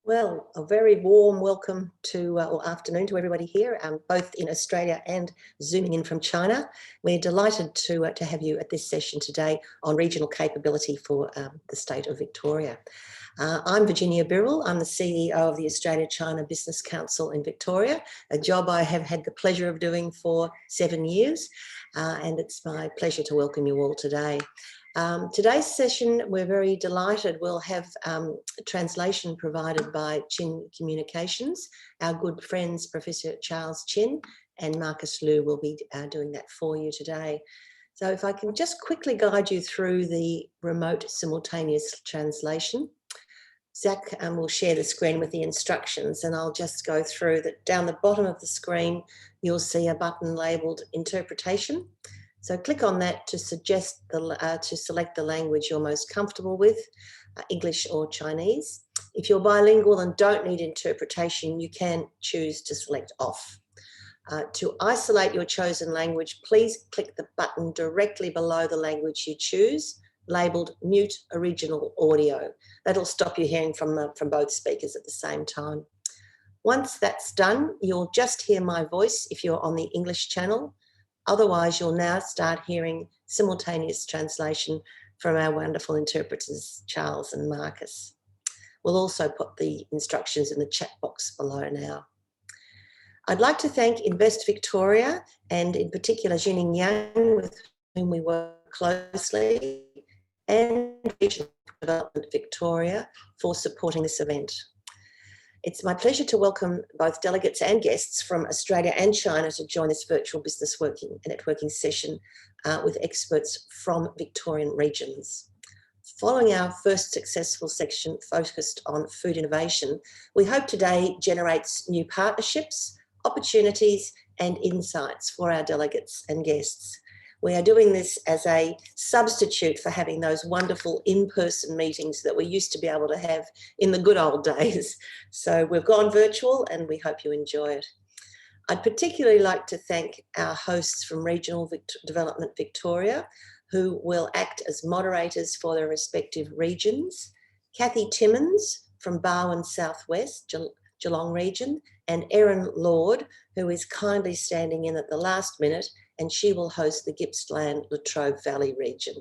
Well, a very warm welcome to, or afternoon to everybody here, both in Australia and zooming in from China. We're delighted to have you at this session today on regional capability for the state of Victoria. I'm Virginia Birrell. I'm the CEO of the Australia-China Business Council in Victoria, a job I have had the pleasure of doing for 7 years, and it's my pleasure to welcome you all today. Today's session, we're very delighted. We'll have translation provided by Chin Communications. Our good friends, Professor Charles Chin and Marcus Liu, will be doing that for you today. So if I can just quickly guide you through the remote simultaneous translation. Zach will share the screen with the instructions, and I'll just go through that. Down the bottom of the screen, you'll see a button labelled Interpretation. So click on that to select the language you're most comfortable with, English or Chinese. If you're bilingual and don't need interpretation, you can choose to select off. To isolate your chosen language, please click the button directly below the language you choose, labelled Mute Original Audio. That'll stop you hearing from both speakers at the same time. Once that's done, you'll just hear my voice if you're on the English channel. Otherwise, you'll now start hearing simultaneous translation from our wonderful interpreters, Charles and Marcus. We'll also put the instructions in the chat box below now. I'd like to thank Invest Victoria and in particular Jiang, with whom we work closely, and Regional Development Victoria for supporting this event. It's my pleasure to welcome both delegates and guests from Australia and China to join this virtual business networking session with experts from Victorian regions. Following our first successful section focused on food innovation, we hope today generates new partnerships, opportunities and insights for our delegates and guests. We are doing this as a substitute for having those wonderful in-person meetings that we used to be able to have in the good old days. So we've gone virtual and we hope you enjoy it. I'd particularly like to thank our hosts from Regional Development Victoria, who will act as moderators for their respective regions. Kathy Timmins from Barwon Southwest, Geelong region, and Erin Lord, who is kindly standing in at the last minute, and she will host the Gippsland Latrobe Valley region.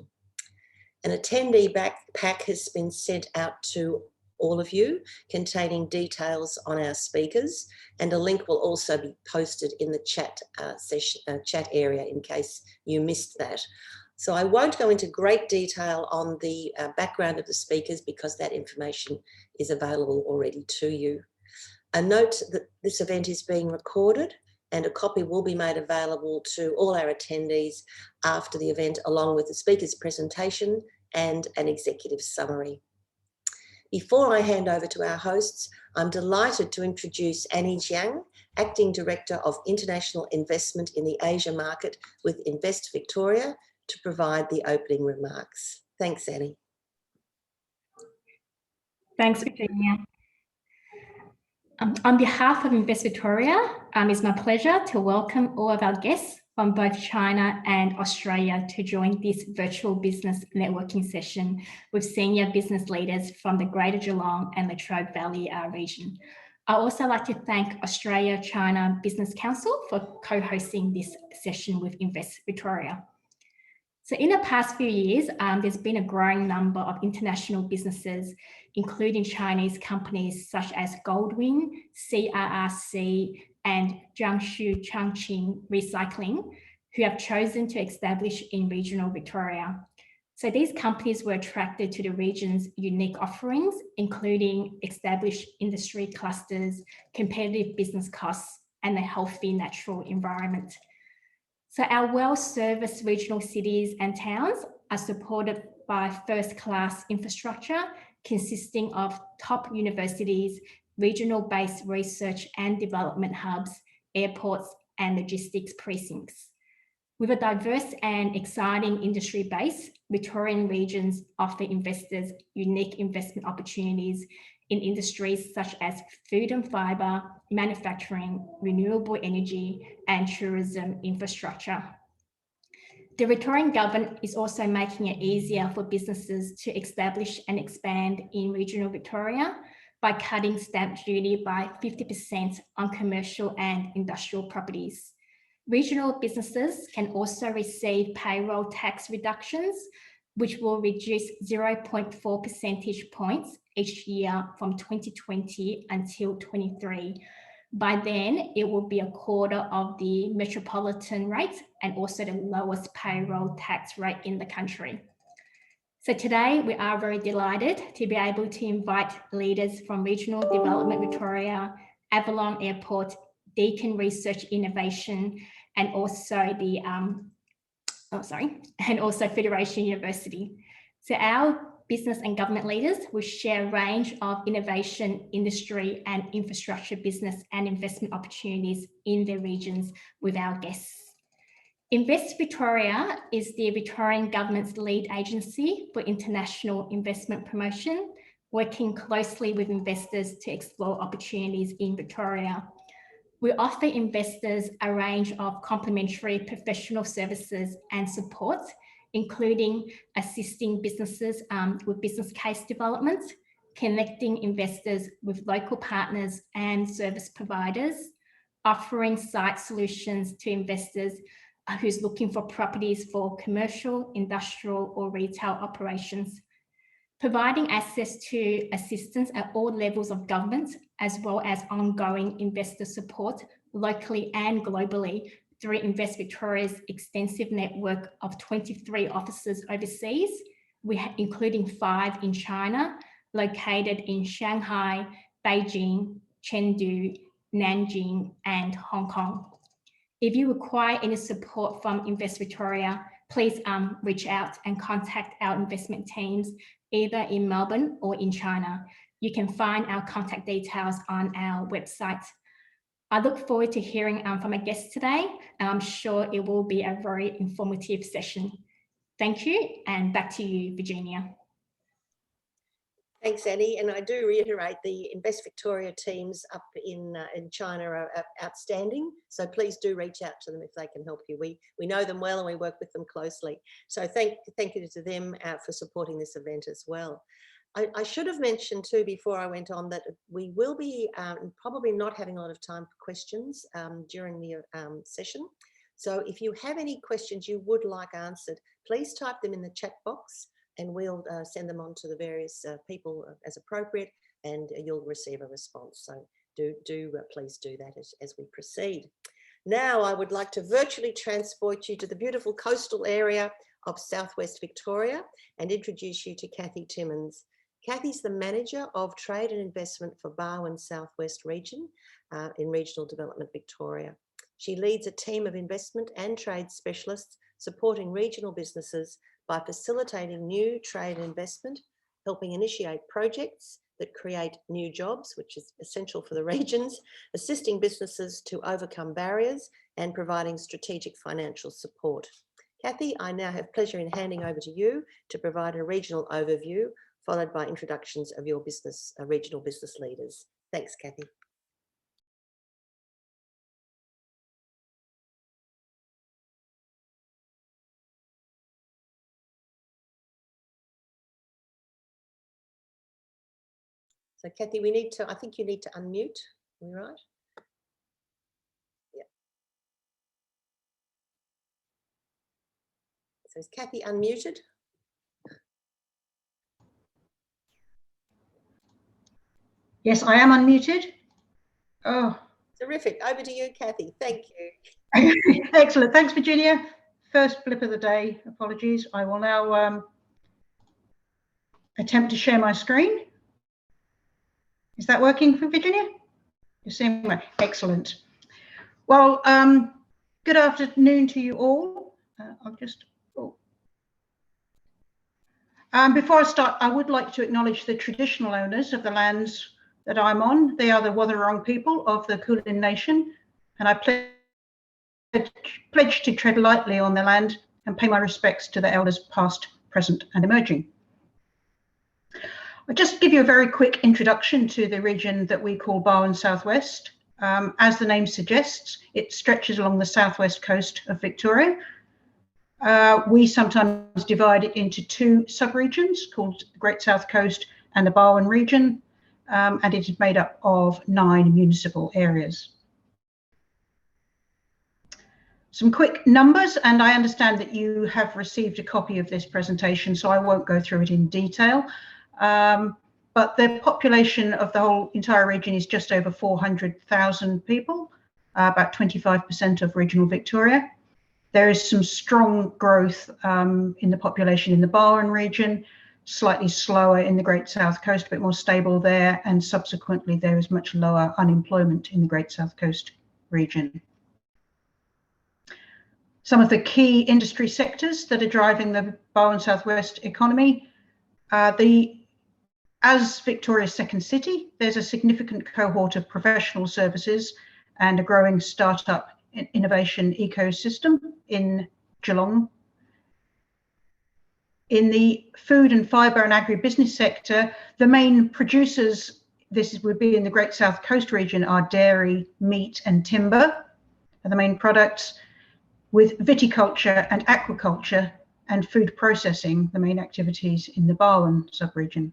An attendee pack has been sent out to all of you containing details on our speakers, and a link will also be posted in the chat area in case you missed that. So I won't go into great detail on the background of the speakers because that information is available already to you. A note that this event is being recorded and a copy will be made available to all our attendees after the event, along with the speaker's presentation and an executive summary. Before I hand over to our hosts, I'm delighted to introduce Annie Jiang, Acting Director of International Investment in the Asia market with Invest Victoria, to provide the opening remarks. Thanks, Annie. Thanks, Virginia. On behalf of Invest Victoria, it's my pleasure to welcome all of our guests from both China and Australia to join this virtual business networking session with senior business leaders from the Greater Geelong and Latrobe Valley region. I'd also like to thank Australia-China Business Council for co-hosting this session with Invest Victoria. So in the past few years, there's been a growing number of international businesses, including Chinese companies such as Goldwing, CRRC, and Jiangsu Changqing Recycling, who have chosen to establish in regional Victoria. So these companies were attracted to the region's unique offerings, including established industry clusters, competitive business costs, and a healthy natural environment. So our well-serviced regional cities and towns are supported by first-class infrastructure consisting of top universities, regional-based research and development hubs, airports, and logistics precincts. With a diverse and exciting industry base, Victorian regions offer investors unique investment opportunities in industries such as food and fibre, manufacturing, renewable energy, and tourism infrastructure. The Victorian government is also making it easier for businesses to establish and expand in regional Victoria by cutting stamp duty by 50% on commercial and industrial properties. Regional businesses can also receive payroll tax reductions, which will reduce 0.4 percentage points each year from 2020 until 23. By then, it will be a quarter of the metropolitan rate and also the lowest payroll tax rate in the country. So today, we are very delighted to be able to invite leaders from Regional Development Victoria, Avalon Airport, Deakin Research Innovation, and also the Federation University. So our business and government leaders will share a range of innovation, industry and infrastructure business and investment opportunities in their regions with our guests. Invest Victoria is the Victorian Government's lead agency for international investment promotion, working closely with investors to explore opportunities in Victoria. We offer investors a range of complementary professional services and support, including assisting businesses with business case development, connecting investors with local partners and service providers, offering site solutions to investors who's looking for properties for commercial, industrial or retail operations, providing access to assistance at all levels of government, as well as ongoing investor support locally and globally through Invest Victoria's extensive network of 23 offices overseas, including 5 in China, located in Shanghai, Beijing, Chengdu, Nanjing, and Hong Kong. If you require any support from Invest Victoria, please reach out and contact our investment teams either in Melbourne or in China. You can find our contact details on our website. I look forward to hearing from our guests today, and I'm sure it will be a very informative session. Thank you, and back to you, Virginia. Thanks, Annie. And I do reiterate the Invest Victoria teams up in China are outstanding. So please do reach out to them if they can help you. We know them well and we work with them closely. So thank you to them for supporting this event as well. I should have mentioned too before I went on that we will be probably not having a lot of time for questions during the session. So if you have any questions you would like answered, please type them in the chat box, and we'll send them on to the various people as appropriate, and you'll receive a response. So please do that as we proceed. Now I would like to virtually transport you to the beautiful coastal area of Southwest Victoria and introduce you to Kathy Timmins. Kathy's the Manager of Trade and Investment for Barwon Southwest Region in Regional Development Victoria. She leads a team of investment and trade specialists supporting regional businesses by facilitating new trade and investment, helping initiate projects that create new jobs, which is essential for the regions, assisting businesses to overcome barriers, and providing strategic financial support. Kathy, I now have pleasure in handing over to you to provide a regional overview, followed by introductions of your regional business leaders. Thanks, Kathy. So Kathy, I think you need to unmute, are we right? Yeah. So is Kathy unmuted? Yes, I am unmuted. Oh. Terrific. Over to you, Kathy. Thank you. Excellent. Thanks, Virginia. First blip of the day. Apologies. I will now attempt to share my screen. Is that working for Virginia? You're seeing me? Excellent. Well, good afternoon to you all. Before I start, I would like to acknowledge the traditional owners of the lands that I'm on. They are the Wathaurong people of the Kulin Nation, and I pledge to tread lightly on their land and pay my respects to the elders past, present and emerging. I'll just give you a very quick introduction to the region that we call Barwon Southwest. As the name suggests, it stretches along the southwest coast of Victoria. We sometimes divide it into 2 sub-regions called the Great South Coast and the Barwon region. and it is made up of 9 municipal areas. Some quick numbers, and I understand that you have received a copy of this presentation, so I won't go through it in detail. But the population of the whole entire region is just over 400,000 people, about 25% of regional Victoria. There is some strong growth in the population in the Barwon region, slightly slower in the Great South Coast, a bit more stable there, and subsequently there is much lower unemployment in the Great South Coast region. Some of the key industry sectors that are driving the Barwon Southwest economy, as Victoria's second city, there's a significant cohort of professional services and a growing startup innovation ecosystem in Geelong. In the food and fibre and agribusiness sector, the main producers, would be in the Great South Coast region, are dairy, meat and timber are the main products, with viticulture and aquaculture and food processing the main activities in the Barwon sub-region.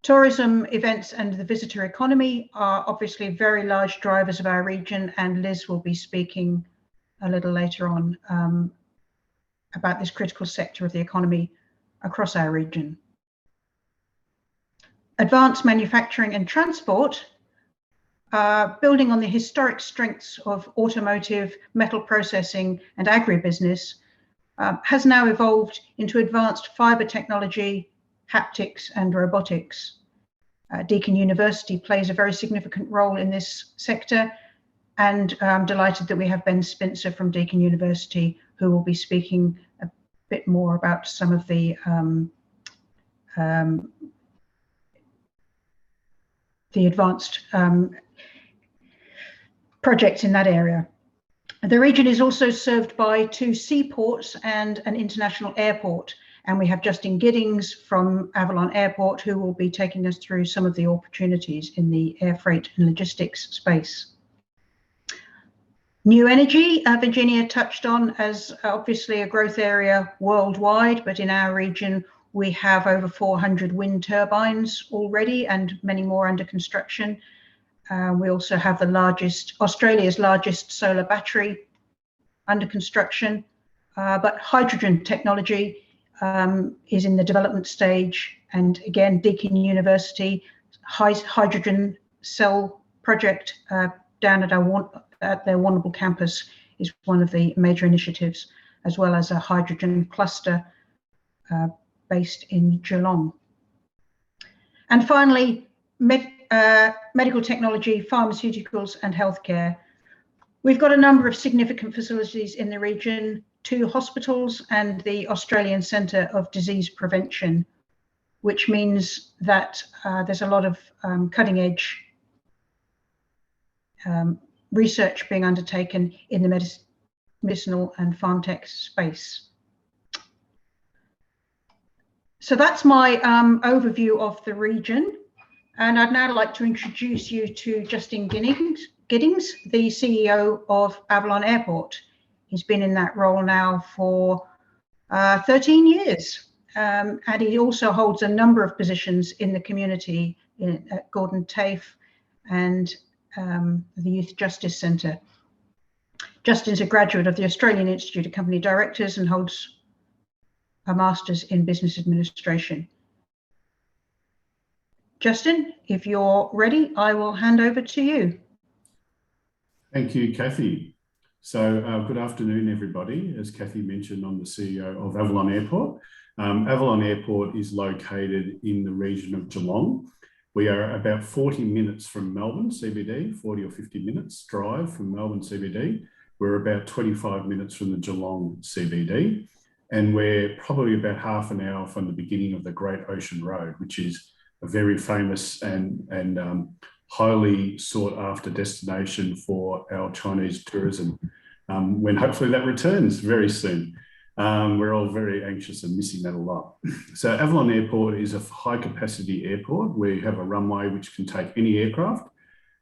Tourism, events and the visitor economy are obviously very large drivers of our region, and Liz will be speaking a little later on about this critical sector of the economy across our region. Advanced manufacturing and transport, building on the historic strengths of automotive, metal processing and agribusiness, has now evolved into advanced fibre technology, haptics and robotics. Deakin University plays a very significant role in this sector, and I'm delighted that we have Ben Spincer from Deakin University, who will be speaking a bit more about some of the advanced projects in that area. The region is also served by 2 seaports and an international airport, and we have Justin Giddings from Avalon Airport, who will be taking us through some of the opportunities in the air freight and logistics space. New energy, Virginia touched on as obviously a growth area worldwide, but in our region we have over 400 wind turbines already and many more under construction. We also have Australia's largest solar battery under construction, but hydrogen technology is in the development stage, and again Deakin University hydrogen cell project down at their Warrnambool campus is one of the major initiatives, as well as a hydrogen cluster based in Geelong. And finally, medical technology, pharmaceuticals and healthcare. We've got a number of significant facilities in the region, 2 hospitals and the Australian Centre of Disease Prevention, which means that there's a lot of cutting edge research being undertaken in the medicinal and pharmtech space. So that's my overview of the region. And I'd now like to introduce you to Justin Giddings, the CEO of Avalon Airport. He's been in that role now for 13 years. And he also holds a number of positions in the community at Gordon TAFE and the Youth Justice Centre. Justin's a graduate of the Australian Institute of Company Directors and holds a Master's in Business Administration. Justin, if you're ready, I will hand over to you. Thank you, Kathy. So good afternoon, everybody. As Kathy mentioned, I'm the CEO of Avalon Airport. Avalon Airport is located in the region of Geelong. We are about 40 minutes from Melbourne CBD, 40 or 50 minutes drive from Melbourne CBD. We're about 25 minutes from the Geelong CBD, and we're probably about half an hour from the beginning of the Great Ocean Road, which is a very famous and highly sought after destination for our Chinese tourism, when hopefully that returns very soon. We're all very anxious and missing that a lot. So Avalon Airport is a high capacity airport. We have a runway which can take any aircraft.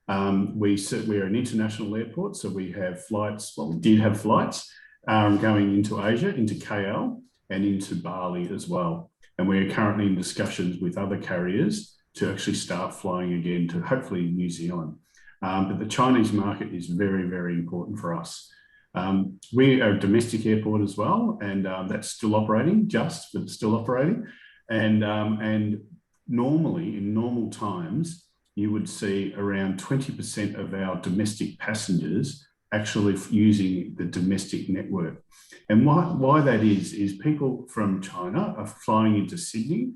We're an international airport, so we have flights, well, we did have flights going into Asia, into KL and into Bali as well. And we're currently in discussions with other carriers to actually start flying again to hopefully New Zealand. But the Chinese market is very, very important for us. We are a domestic airport as well, and that's still operating, but it's still operating. And normally, in normal times, you would see around 20% of our domestic passengers actually using the domestic network. And why that is people from China are flying into Sydney,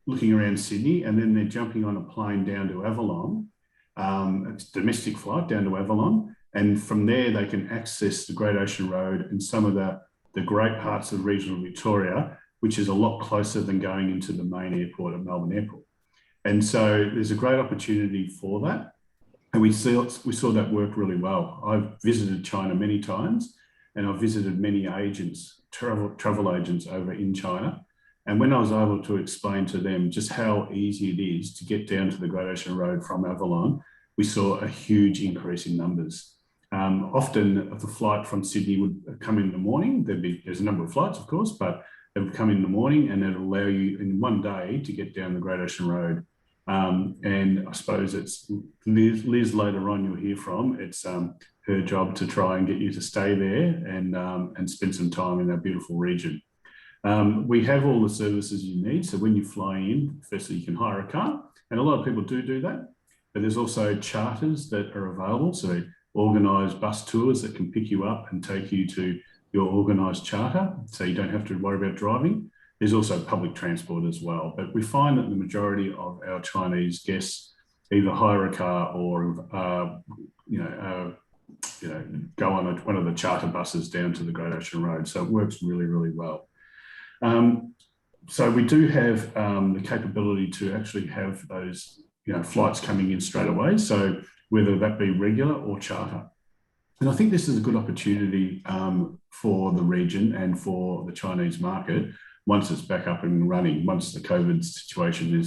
looking around Sydney, and then they're jumping on a plane down to Avalon. It's a domestic flight down to Avalon. And from there, they can access the Great Ocean Road and some of the great parts of regional Victoria, which is a lot closer than going into the main airport at Melbourne Airport. And so there's a great opportunity for that. And we saw that work really well. I've visited China many times, and I've visited many agents, travel agents over in China. And when I was able to explain to them just how easy it is to get down to the Great Ocean Road from Avalon, we saw a huge increase in numbers. Often the flight from Sydney would come in the morning. There's a number of flights, of course, but they would come in the morning, and it'll allow you in one day to get down the Great Ocean Road. And I suppose it's Liz later on you'll hear from. It's her job to try and get you to stay there and spend some time in our beautiful region. We have all the services you need. So when you fly in, firstly, you can hire a car, and a lot of people do that. But there's also charters that are available. So organised bus tours that can pick you up and take you to your organised charter, so you don't have to worry about driving. There's also public transport as well. But we find that the majority of our Chinese guests either hire a car or go on one of the charter buses down to the Great Ocean Road. So it works really, really well. So we do have the capability to actually have those flights coming in straight away. So whether that be regular or charter. And I think this is a good opportunity for the region and for the Chinese market once it's back up and running, once the COVID situation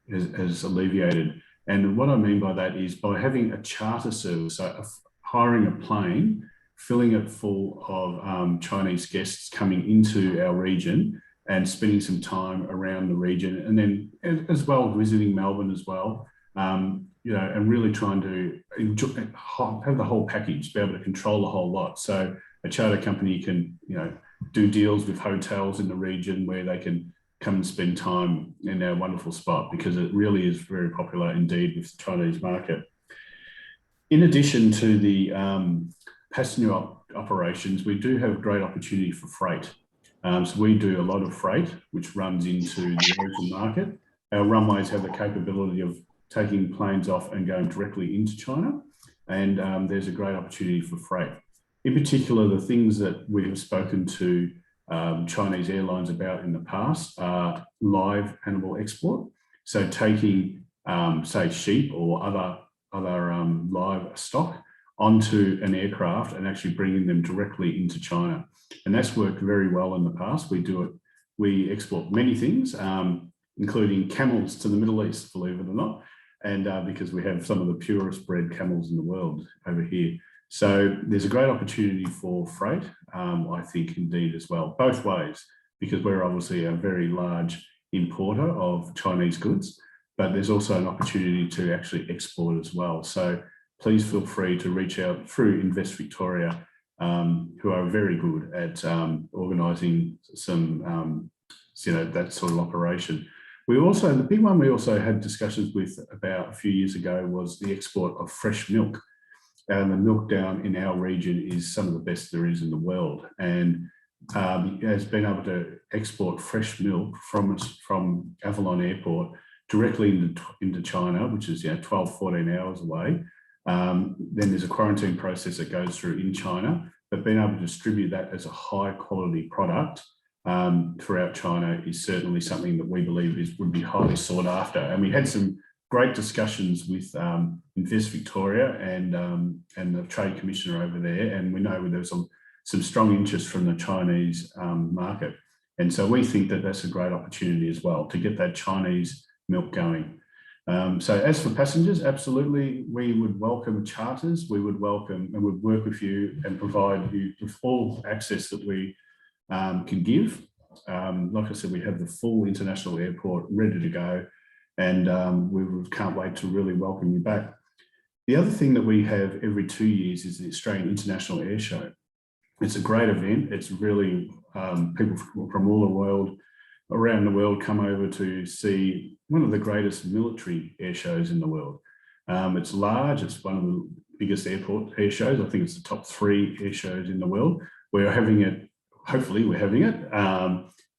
is alleviated. And what I mean by that is by having a charter service, so hiring a plane, filling it full of Chinese guests coming into our region and spending some time around the region, and then as well visiting Melbourne as well, and really trying to have the whole package, be able to control the whole lot. So a charter company can, do deals with hotels in the region where they can come and spend time in our wonderful spot, because it really is very popular indeed with the Chinese market. In addition to the passenger operations, we do have a great opportunity for freight. So we do a lot of freight, which runs into the Asian market. Our runways have the capability of taking planes off and going directly into China. And there's a great opportunity for freight. In particular, the things that we have spoken to Chinese airlines about in the past are live animal export. So taking, say, sheep or other live stock onto an aircraft and actually bringing them directly into China. And that's worked very well in the past. We export many things, including camels to the Middle East, believe it or not. And because we have some of the purest bred camels in the world over here. So there's a great opportunity for freight, I think indeed as well, both ways, because we're obviously a very large importer of Chinese goods, but there's also an opportunity to actually export as well. So please feel free to reach out through Invest Victoria, who are very good at organising some, that sort of operation. The big one we also had discussions with about a few years ago was the export of fresh milk. And the milk down in our region is some of the best there is in the world. And has been able to export fresh milk from Avalon Airport directly into China, which is 12, 14 hours away. Then there's a quarantine process that goes through in China, but being able to distribute that as a high quality product throughout China is certainly something that we believe would be highly sought after. And we had some great discussions with Invest Victoria and the Trade Commissioner over there, and we know there's some strong interest from the Chinese market. And so we think that that's a great opportunity as well to get that Chinese milk going. So as for passengers, absolutely, we would welcome charters. We would welcome and would work with you and provide you with all access that we can give. Like I said, we have the full international airport ready to go, and we can't wait to really welcome you back. The other thing that we have every 2 years is the Australian International Air Show. It's a great event. It's really people from all the world, around the world, come over to see one of the greatest military air shows in the world. It's large. It's one of the biggest air shows. I think it's the top 3 air shows in the world. We're having it, hopefully we're having it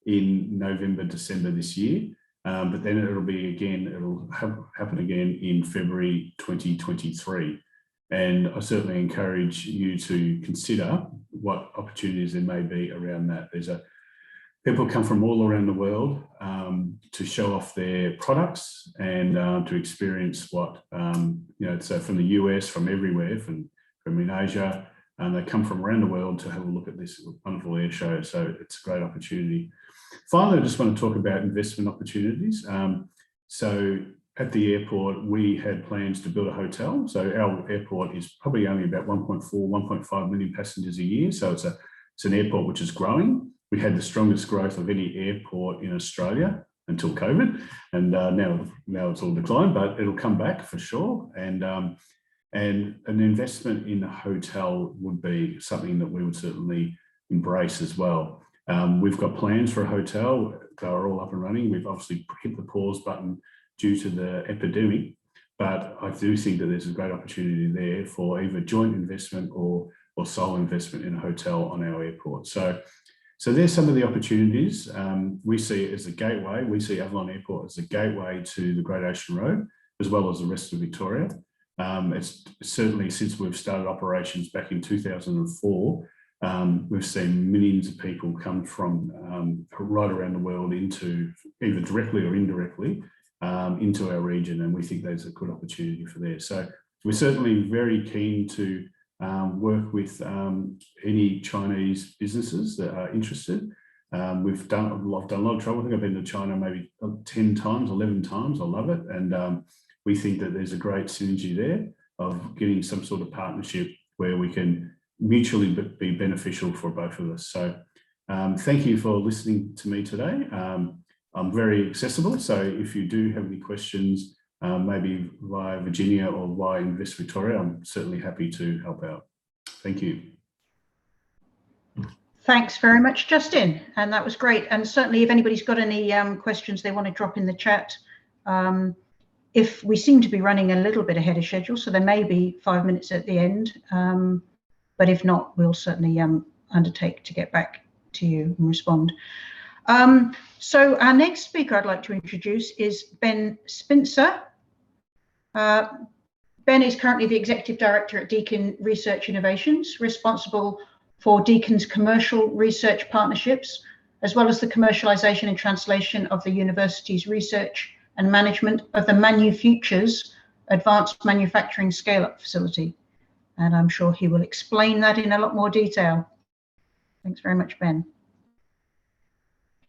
in November, December this year. But then it'll happen again in February 2023. And I certainly encourage you to consider what opportunities there may be around that. People come from all around the world to show off their products and to experience what, so from the US, from everywhere, from in Asia, they come from around the world to have a look at this wonderful air show. So it's a great opportunity. Finally, I just want to talk about investment opportunities. So at the airport, we had plans to build a hotel. So our airport is probably only about 1.5 million passengers a year. So it's an airport which is growing. We had the strongest growth of any airport in Australia until COVID, and now it's all declined, but it'll come back for sure. And an investment in a hotel would be something that we would certainly embrace as well. We've got plans for a hotel. They're all up and running. We've obviously hit the pause button due to the epidemic, but I do think that there's a great opportunity there for either joint investment or sole investment in a hotel on our airport. So there's some of the opportunities. We see it as a gateway. We see Avalon Airport as a gateway to the Great Ocean Road, as well as the rest of Victoria. It's certainly, since we've started operations back in 2004, we've seen millions of people come from right around the world into, either directly or indirectly, into our region, and we think there's a good opportunity for there. So we're certainly very keen to work with any Chinese businesses that are interested. I've done a lot of travel. I think I've been to China maybe 10 times, 11 times. I love it. And we think that there's a great synergy there of getting some sort of partnership where we can mutually be beneficial for both of us. So thank you for listening to me today. I'm very accessible. So if you do have any questions, maybe via Virginia or via Invest Victoria, I'm certainly happy to help out. Thank you. Thanks very much, Justin. And that was great. And certainly if anybody's got any questions they want to drop in the chat, if we seem to be running a little bit ahead of schedule, so there may be 5 minutes at the end, but if not, we'll certainly undertake to get back to you and respond. So our next speaker I'd like to introduce is Ben Spincer. Ben is currently the Executive Director at Deakin Research Innovations, responsible for Deakin's commercial research partnerships, as well as the commercialisation and translation of the university's research and management of the ManuFutures Advanced Manufacturing Scale-Up Facility. And I'm sure he will explain that in a lot more detail. Thanks very much, Ben.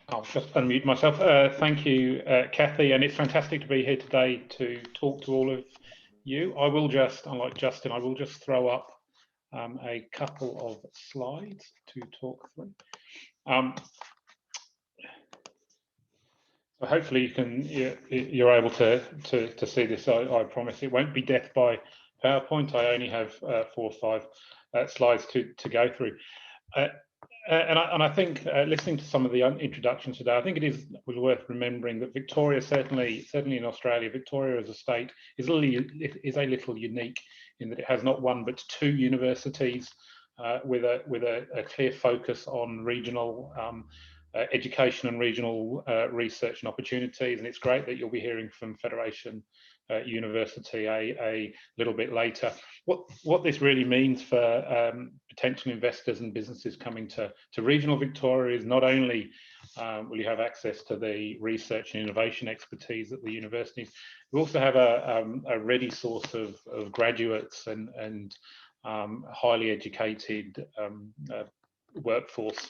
I'll just unmute myself. Thank you, Kathy, and it's fantastic to be here today to talk to all of you. I will just, unlike Justin, I will just throw up a couple of slides to talk through. So hopefully you're able to see this. I promise it won't be death by PowerPoint. I only have 4 or 5 slides to go through. And I think listening to some of the introductions today, I think it is worth remembering that Victoria, certainly in Australia, Victoria as a state is a little unique in that it has not 1 but 2 universities with a clear focus on regional education and regional research and opportunities. And it's great that you'll be hearing from Federation University a little bit later. What this really means for potential investors and businesses coming to regional Victoria is not only will you have access to the research and innovation expertise at the universities, we also have a ready source of graduates and highly educated workforce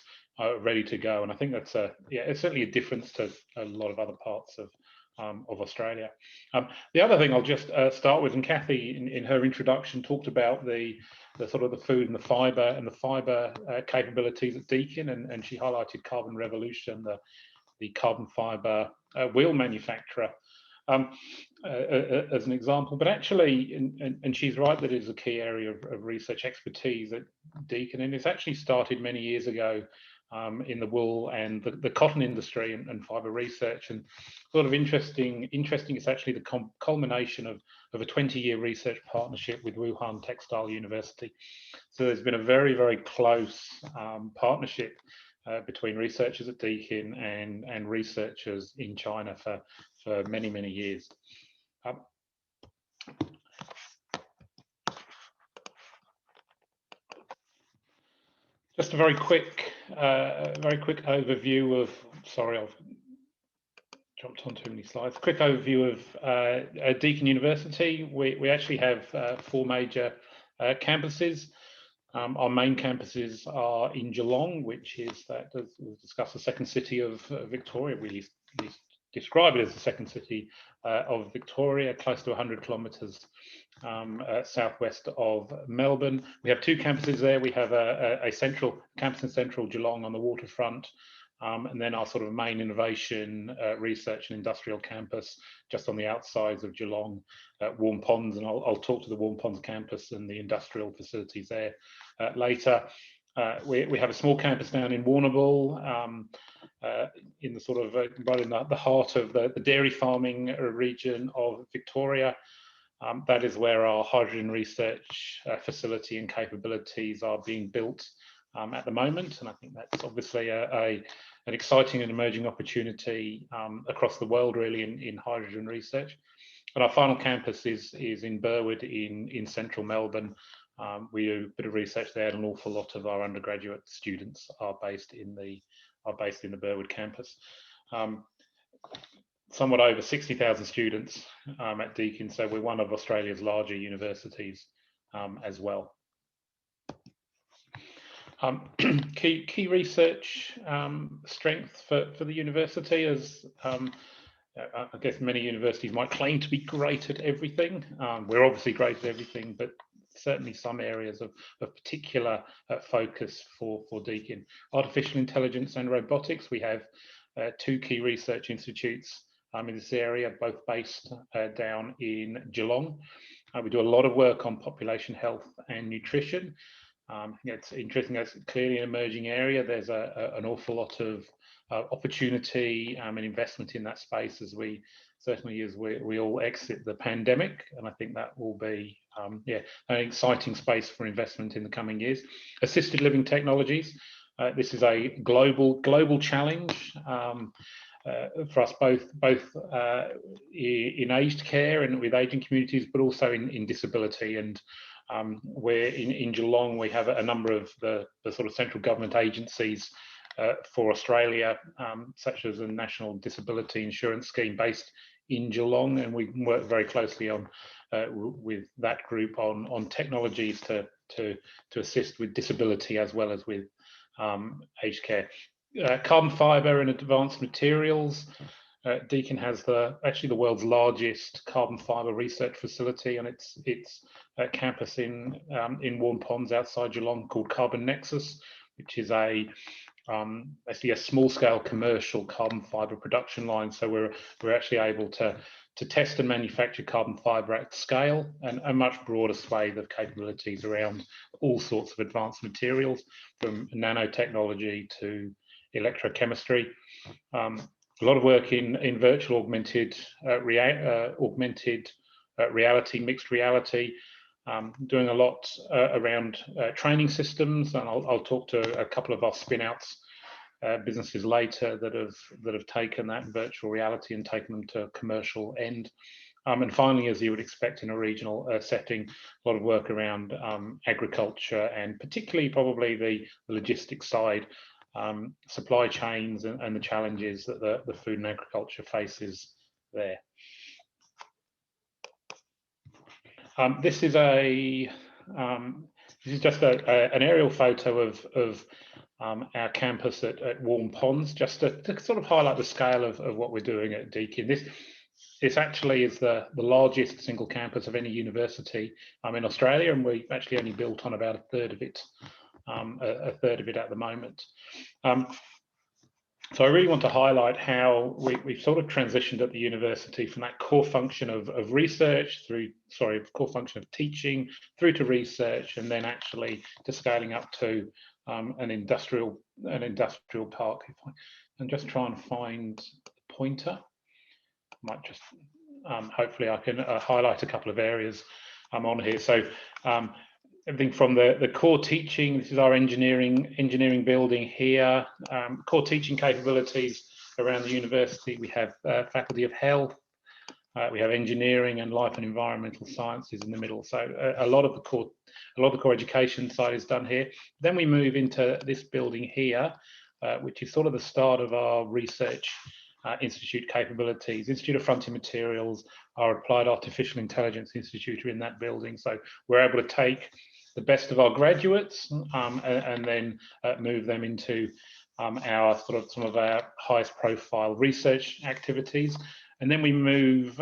ready to go. And I think that's it's certainly a difference to a lot of other parts of of Australia. The other thing I'll just start with, and Kathy in her introduction talked about the sort of the food and the fibre capabilities at Deakin, and she highlighted Carbon Revolution, the carbon fibre wheel manufacturer, as an example. But actually, and she's right that it is a key area of research expertise at Deakin, and it's actually started many years ago in the wool and the cotton industry and fibre research. And sort of interesting it's actually the culmination of a 20-year research partnership with Wuhan Textile University. So there's been a very, very close partnership between researchers at Deakin and researchers in China for many, many years. Just a very quick overview of, sorry, I've jumped on too many slides. Quick overview of Deakin University. We actually have 4 major campuses. Our main campuses are in Geelong, which is we'll discuss the second city of Victoria. We describe it as the second city of Victoria, close to 100 kilometres southwest of Melbourne. We have 2 campuses there. We have a central campus in central Geelong on the waterfront, and then our sort of main innovation, research and industrial campus just on the outsides of Geelong, Warm Ponds, and I'll talk to the Warm Ponds campus and the industrial facilities there later. We have a small campus down in Warrnambool, in the sort of right in the heart of the dairy farming region of Victoria. That is where our hydrogen research facility and capabilities are being built at the moment, and I think that's obviously an exciting and emerging opportunity across the world, really, in hydrogen research. And our final campus is in Burwood in central Melbourne. We do a bit of research there, and an awful lot of our undergraduate students are based in the Burwood campus. Somewhat over 60,000 students at Deakin, so we're one of Australia's larger universities as well. Key research strength for the university, as I guess many universities might claim to be great at everything. We're obviously great at everything, but certainly some areas of particular focus for Deakin. Artificial intelligence and robotics. We have 2 key research institutes in this area, both based down in Geelong. We do a lot of work on population health and nutrition. It's interesting, that's clearly an emerging area. There's an awful lot of opportunity and investment in that space as we all exit the pandemic, and I think that will be an exciting space for investment in the coming years. Assisted living technologies. This is a global challenge for us, both in aged care and with aging communities, but also in disability. And we're in Geelong, we have a number of the sort of central government agencies for Australia, such as the National Disability Insurance Scheme based in Geelong, and we work very closely on with that group on technologies to assist with disability as well as with aged care. Carbon fibre and advanced materials. Deakin has actually the world's largest carbon fibre research facility, and its campus in Warm Ponds outside Geelong, called Carbon Nexus, which is actually a small-scale commercial carbon fibre production line. So we're actually able to test and manufacture carbon fibre at scale, and a much broader swathe of capabilities around all sorts of advanced materials, from nanotechnology to electrochemistry. A lot of work in virtual augmented reality, mixed reality, doing a lot around training systems, and I'll talk to a couple of our spin-outs businesses later that have taken that virtual reality and taken them to a commercial end. And finally, as you would expect in a regional setting, a lot of work around agriculture, and particularly probably the logistics side, supply chains and the challenges that the food and agriculture faces there. This is just an aerial photo of our campus at Warm Ponds, just to sort of highlight the scale of what we're doing at Deakin. This actually is the largest single campus of any university in Australia, and we've actually only built on about a third of it at the moment. So I really want to highlight how we've sort of transitioned at the university from that core function of research core function of teaching through to research, and then actually to scaling up to an industrial park. If I can just try and find the pointer, might just hopefully I can highlight a couple of areas on here. So everything from the core teaching. This is our engineering building here. Core teaching capabilities around the university. We have faculty of health. We have engineering and life and environmental sciences in the middle. So a lot of the core education side is done here. Then we move into this building here, which is sort of the start of our research institute capabilities. Institute of Frontier Materials, our Applied Artificial Intelligence Institute are in that building. So we're able to take the best of our graduates and then move them into some of our highest profile research activities. And then we move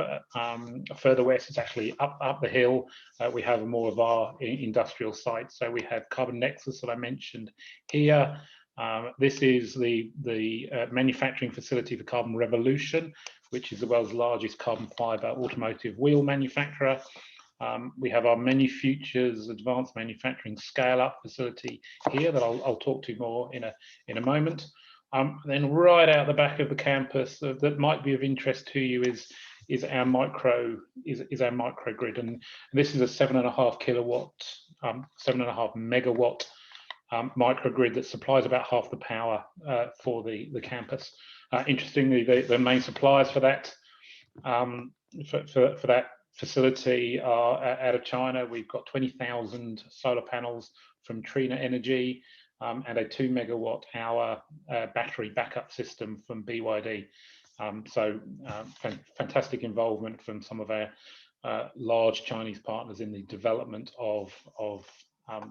further west. It's actually up the hill. We have more of our industrial sites. So we have Carbon Nexus that I mentioned here. This is the manufacturing facility for Carbon Revolution, which is the world's largest carbon fibre automotive wheel manufacturer. We have our Many Futures advanced manufacturing scale-up facility here that I'll talk to more in a moment. Then right out the back of the campus that might be of interest to you is our microgrid, and this is a 7.5 kilowatt, 7.5 megawatt microgrid that supplies about half the power for the campus. Interestingly, the main suppliers for that for that facility are out of China. We've got 20,000 solar panels from Trina Energy and a 2 megawatt hour battery backup system from BYD. Fantastic involvement from some of our large Chinese partners in the development of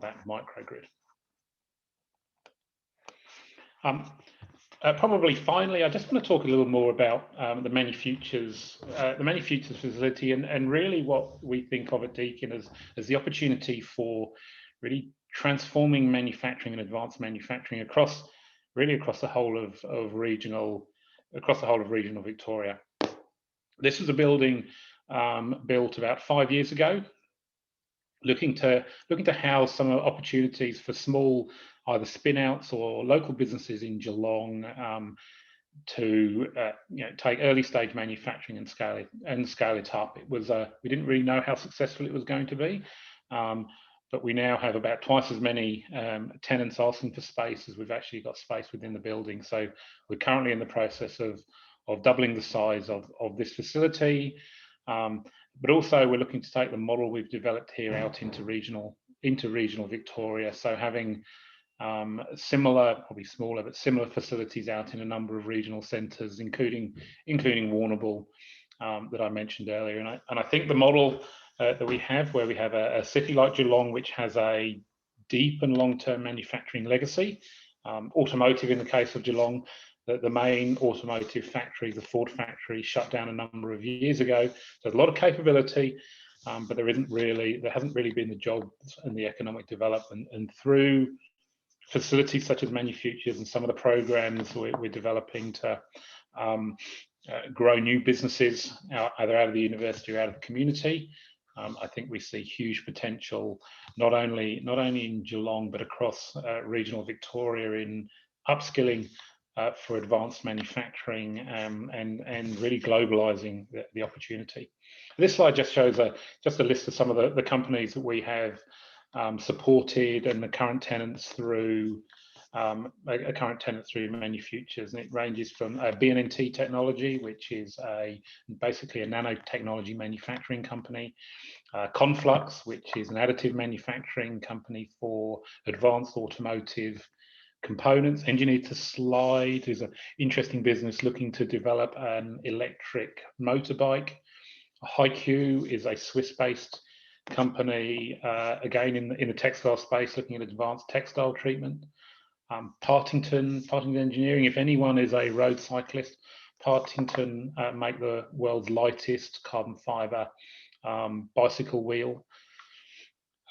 that microgrid. Probably finally, I just want to talk a little more about the Many Futures facility, and really what we think of at Deakin as the opportunity for really transforming manufacturing and advanced manufacturing across the whole of regional Victoria. This was a building built about 5 years ago, looking to house some opportunities for small either spin-outs or local businesses in Geelong to take early stage manufacturing and scale it up. It was we didn't really know how successful it was going to be, but we now have about twice as many tenants asking for space as we've actually got space within the building. So we're currently in the process of doubling the size of this facility, but also we're looking to take the model we've developed here out into regional Victoria. So having similar, probably smaller, but similar facilities out in a number of regional centres, including Warrnambool that I mentioned earlier. And I think the model that we have, where we have a city like Geelong, which has a deep and long-term manufacturing legacy, automotive in the case of Geelong, the main automotive factory, the Ford factory, shut down a number of years ago. So there's a lot of capability, but there hasn't really been the jobs and the economic development. And through facilities such as Many Futures and some of the programs we're developing to grow new businesses either out of the university or out of the community, I think we see huge potential not only in Geelong but across regional Victoria in upskilling for advanced manufacturing and really globalising the opportunity. This slide just shows just a list of some of the companies that we have supported and the current tenants through Many Futures, and it ranges from BNT Technology, which is basically a nanotechnology manufacturing company, Conflux, which is an additive manufacturing company for advanced automotive components. Engineer to Slide is an interesting business looking to develop an electric motorbike. HiQ is a Swiss-based company, again in the textile space, looking at advanced textile treatment. Partington Engineering, if anyone is a road cyclist, Partington make the world's lightest carbon fibre bicycle wheel.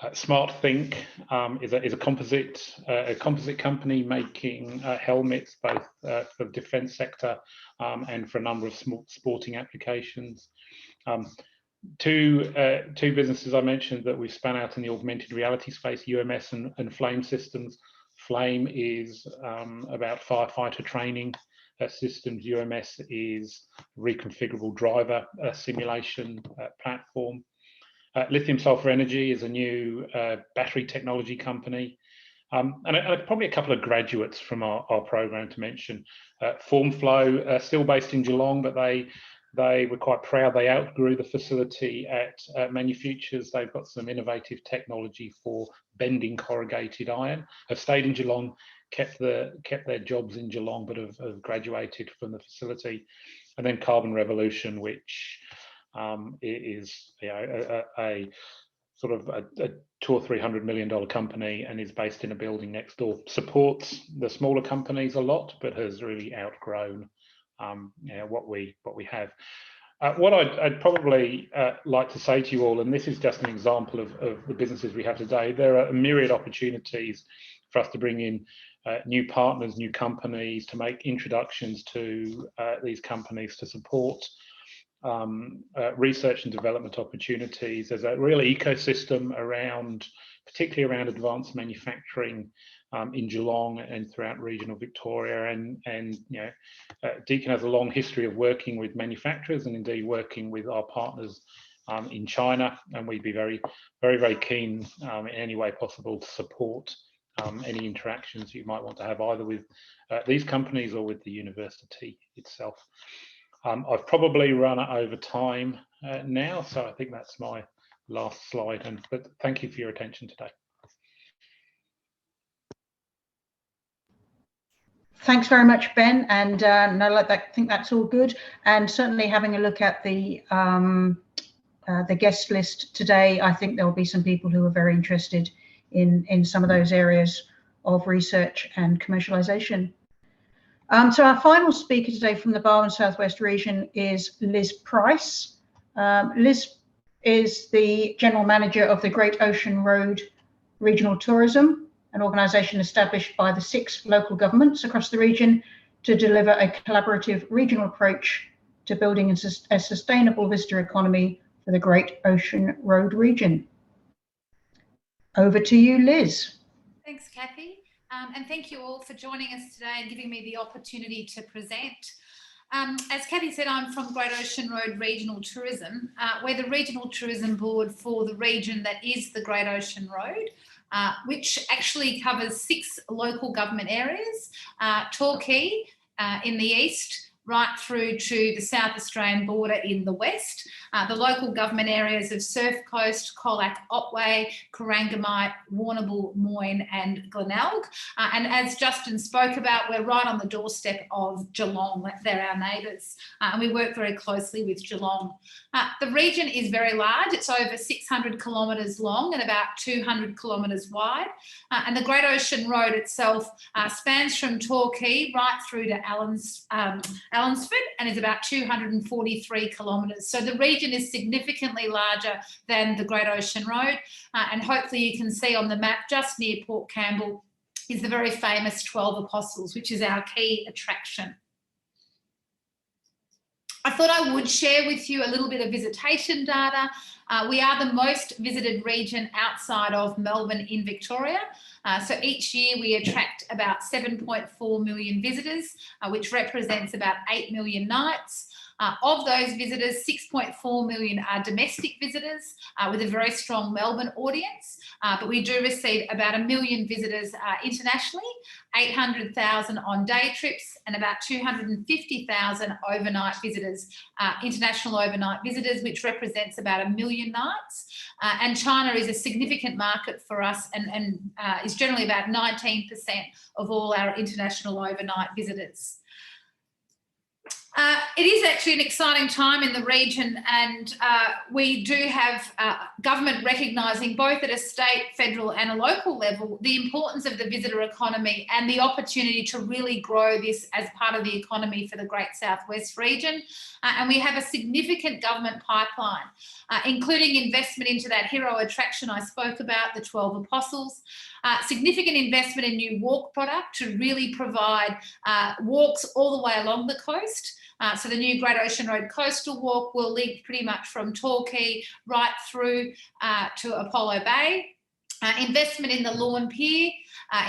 SmartThink is a composite company making helmets both for the defence sector and for a number of sporting applications. Two businesses I mentioned that we've spun out in the augmented reality space, UMS and Flame Systems. Flame is about firefighter training systems. UMS is reconfigurable driver simulation platform. Lithium Sulfur Energy is a new battery technology company. And probably a couple of graduates from our program to mention. Formflow, still based in Geelong, but they were quite proud. They outgrew the facility at Manufactures. They've got some innovative technology for bending corrugated iron. Have stayed in Geelong, kept their jobs in Geelong, but have graduated from the facility. And then Carbon Revolution, which is a sort of a $200 or $300 million company and is based in a building next door. Supports the smaller companies a lot, but has really outgrown what we have. What I'd probably like to say to you all, and this is just an example of the businesses we have today, there are a myriad opportunities for us to bring in new partners, new companies, to make introductions to these companies, to support research and development opportunities. There's a real ecosystem around, particularly around advanced manufacturing in Geelong and throughout regional Victoria, and Deakin has a long history of working with manufacturers and indeed working with our partners in China, and we'd be very, very, very keen in any way possible to support any interactions you might want to have either with these companies or with the university itself. I've probably run over time now, so I think that's my last slide. But thank you for your attention today. Thanks very much, Ben. And I think that's all good. And certainly having a look at the guest list today, I think there will be some people who are very interested in some of those areas of research and commercialisation. So our final speaker today from the Barwon Southwest region is Liz Price. Liz is the General Manager of the Great Ocean Road Regional Tourism, an organisation established by the 6 local governments across the region to deliver a collaborative regional approach to building a sustainable visitor economy for the Great Ocean Road region. Over to you, Liz. Thanks, Kathy. And thank you all for joining us today and giving me the opportunity to present. As Kathy said, I'm from Great Ocean Road Regional Tourism. We're the Regional Tourism Board for the region that is the Great Ocean Road, which actually covers 6 local government areas, Torquay in the east, right through to the South Australian border in the west, the local government areas of Surf Coast, Colac, Otway, Corangamite, Warrnambool, Moyne and Glenelg. And as Justin spoke about, we're right on the doorstep of Geelong. They're our neighbours, and we work very closely with Geelong. The region is very large. It's over 600 kilometres long and about 200 kilometres wide. And the Great Ocean Road itself spans from Torquay right through to Allansford and is about 243 kilometres. So the region is significantly larger than the Great Ocean Road. And hopefully you can see on the map just near Port Campbell is the very famous 12 Apostles, which is our key attraction. I thought I would share with you a little bit of visitation data. We are the most visited region outside of Melbourne in Victoria. So each year we attract about 7.4 million visitors, which represents about 8 million nights. Of those visitors, 6.4 million are domestic visitors with a very strong Melbourne audience. But we do receive about 1 million visitors internationally, 800,000 on day trips and about 250,000 overnight visitors, international overnight visitors, which represents about 1 million nights. And China is a significant market for us and is generally about 19% of all our international overnight visitors. It is actually an exciting time in the region, and we do have government recognising both at a state, federal and a local level the importance of the visitor economy and the opportunity to really grow this as part of the economy for the Great South West region. And we have a significant government pipeline, including investment into that hero attraction I spoke about, the 12 Apostles, significant investment in new walk product to really provide walks all the way along the coast. So the new Great Ocean Road Coastal Walk will link pretty much from Torquay right through to Apollo Bay. Investment in the Lawn Pier,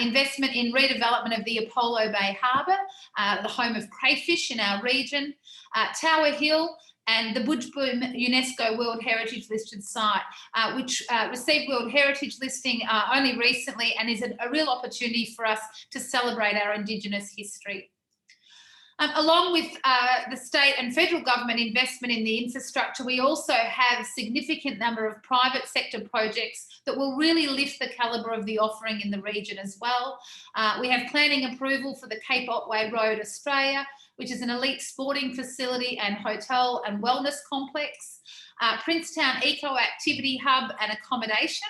investment in redevelopment of the Apollo Bay Harbour, the home of crayfish in our region, Tower Hill, and the Budgebroom UNESCO World Heritage listed site, which received World Heritage listing only recently and is a real opportunity for us to celebrate our Indigenous history. Along with the state and federal government investment in the infrastructure, we also have a significant number of private sector projects that will really lift the calibre of the offering in the region as well. We have planning approval for the Cape Otway Road Australia, which is an elite sporting facility and hotel and wellness complex, Princetown Eco Activity Hub and accommodation.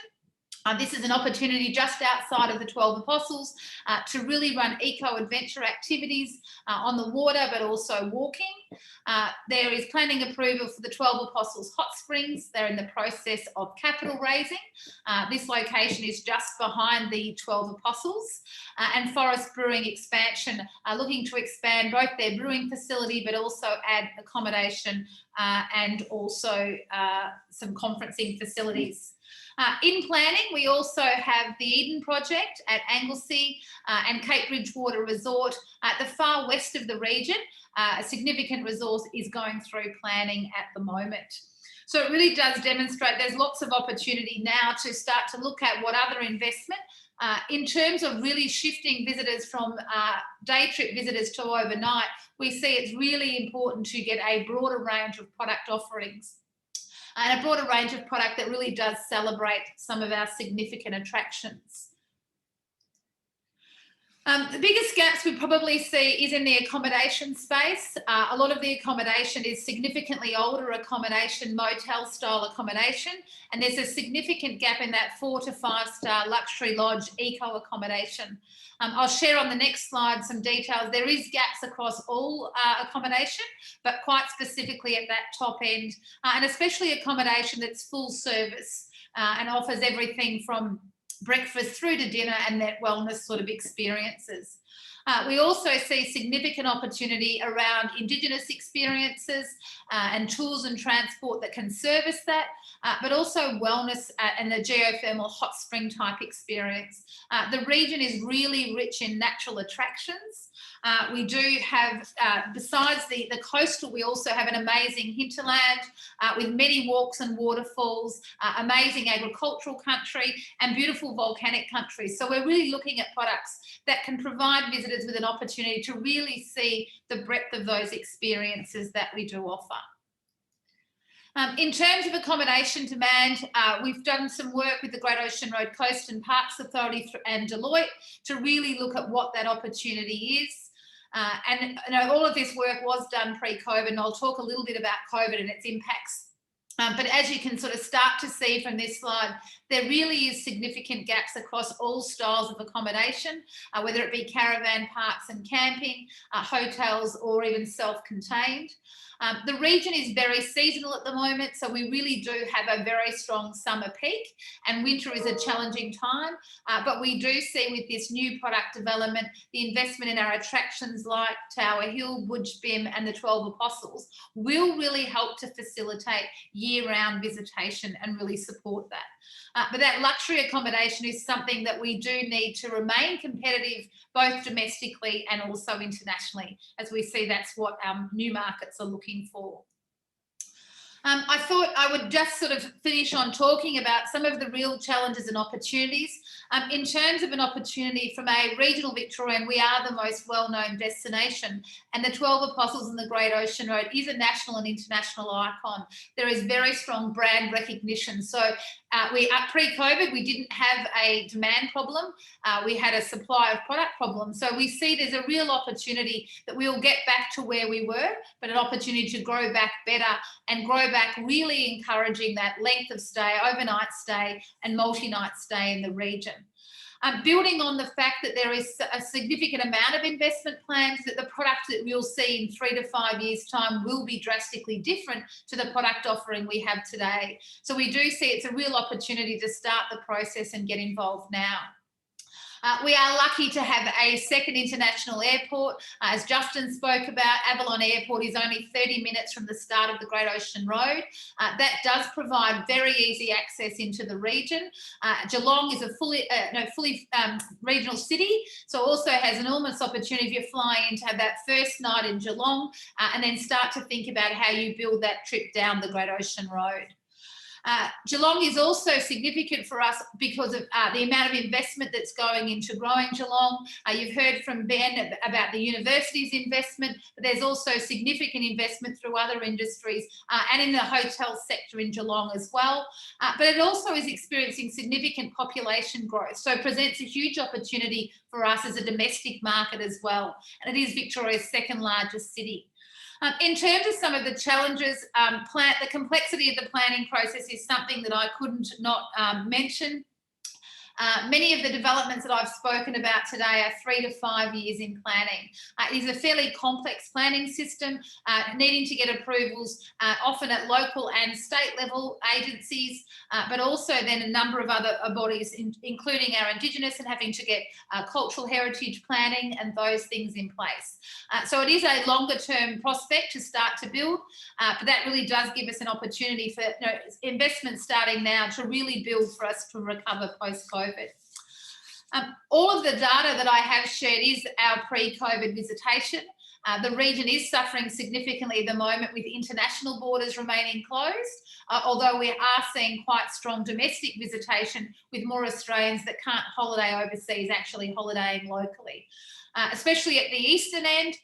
This is an opportunity just outside of the 12 Apostles to really run eco-adventure activities on the water, but also walking. There is planning approval for the 12 Apostles Hot Springs. They're in the process of capital raising. This location is just behind the 12 Apostles. And Forest Brewing expansion, looking to expand both their brewing facility, but also add accommodation and also some conferencing facilities. In planning, we also have the Eden project at Anglesey and Cape Bridgewater Resort at the far west of the region. A significant resource is going through planning at the moment. So it really does demonstrate there's lots of opportunity now to start to look at what other investment in terms of really shifting visitors from day trip visitors to overnight. We see it's really important to get a broader range of product offerings and a broader range of product that really does celebrate some of our significant attractions. The biggest gaps we probably see is in the accommodation space. A lot of the accommodation is significantly older accommodation, motel style accommodation, and there's a significant gap in that 4 to 5 star luxury lodge eco accommodation. I'll share on the next slide some details. There is gaps across all accommodation, but quite specifically at that top end, and especially accommodation that's full service and offers everything from breakfast through to dinner and that wellness sort of experiences. We also see significant opportunity around Indigenous experiences and tools and transport that can service that, but also wellness and the geothermal hot spring type experience. The region is really rich in natural attractions. We do have, besides the coastal, we also have an amazing hinterland with many walks and waterfalls, amazing agricultural country and beautiful volcanic country. So we're really looking at products that can provide visitors with an opportunity to really see the breadth of those experiences that we do offer. In terms of accommodation demand, we've done some work with the Great Ocean Road Coast and Parks Authority and Deloitte to really look at what that opportunity is. And you know, all of this work was done pre-COVID, and I'll talk a little bit about COVID and its impacts. But as you can sort of start to see from this slide, there really is significant gaps across all styles of accommodation, whether it be caravan parks and camping, hotels, or even self-contained. The region is very seasonal at the moment, so we really do have a very strong summer peak, and winter is a challenging time. But we do see with this new product development, the investment in our attractions like Tower Hill, Budgebroom and the 12 Apostles will really help to facilitate year-round visitation and really support that. But that luxury accommodation is something that we do need to remain competitive, both domestically and also internationally, as we see that's what our new markets are looking for. I thought I would just sort of finish on talking about some of the real challenges and opportunities. In terms of an opportunity from a regional Victorian, we are the most well-known destination, and the 12 Apostles and the Great Ocean Road is a national and international icon. There is very strong brand recognition. So Pre-COVID, we didn't have a demand problem. We had a supply of product problem. So we see there's a real opportunity that we'll get back to where we were, but an opportunity to grow back better and grow back, really encouraging that length of stay, overnight stay and multi-night stay in the region. Building on the fact that there is a significant amount of investment plans, that the product that we'll see in 3 to 5 years' time will be drastically different to the product offering we have today. So we do see it's a real opportunity to start the process and get involved now. We are lucky to have a second international airport. As Justin spoke about, Avalon Airport is only 30 minutes from the start of the Great Ocean Road. That does provide very easy access into the region. Geelong is a fully regional city, so also has an enormous opportunity if you're flying in to have that first night in Geelong and then start to think about how you build that trip down the Great Ocean Road. Geelong is also significant for us because of the amount of investment that's going into growing Geelong. You've heard from Ben about the university's investment, but there's also significant investment through other industries and in the hotel sector in Geelong as well. But it also is experiencing significant population growth, so it presents a huge opportunity for us as a domestic market as well. And it is Victoria's second largest city. In terms of some of the challenges, the complexity of the planning process is something that I couldn't not mention. Many of the developments that I've spoken about today are 3 to 5 years in planning. It is a fairly complex planning system, needing to get approvals often at local and state level agencies, but also then a number of other bodies, including our Indigenous, and having to get cultural heritage planning and those things in place. So it is a longer term prospect to start to build, but that really does give us an opportunity for investment starting now to really build for us to recover post-COVID. All of the data that I have shared is our pre-COVID visitation. The region is suffering significantly at the moment with international borders remaining closed, although we are seeing quite strong domestic visitation with more Australians that can't holiday overseas actually holidaying locally. Especially at the eastern end,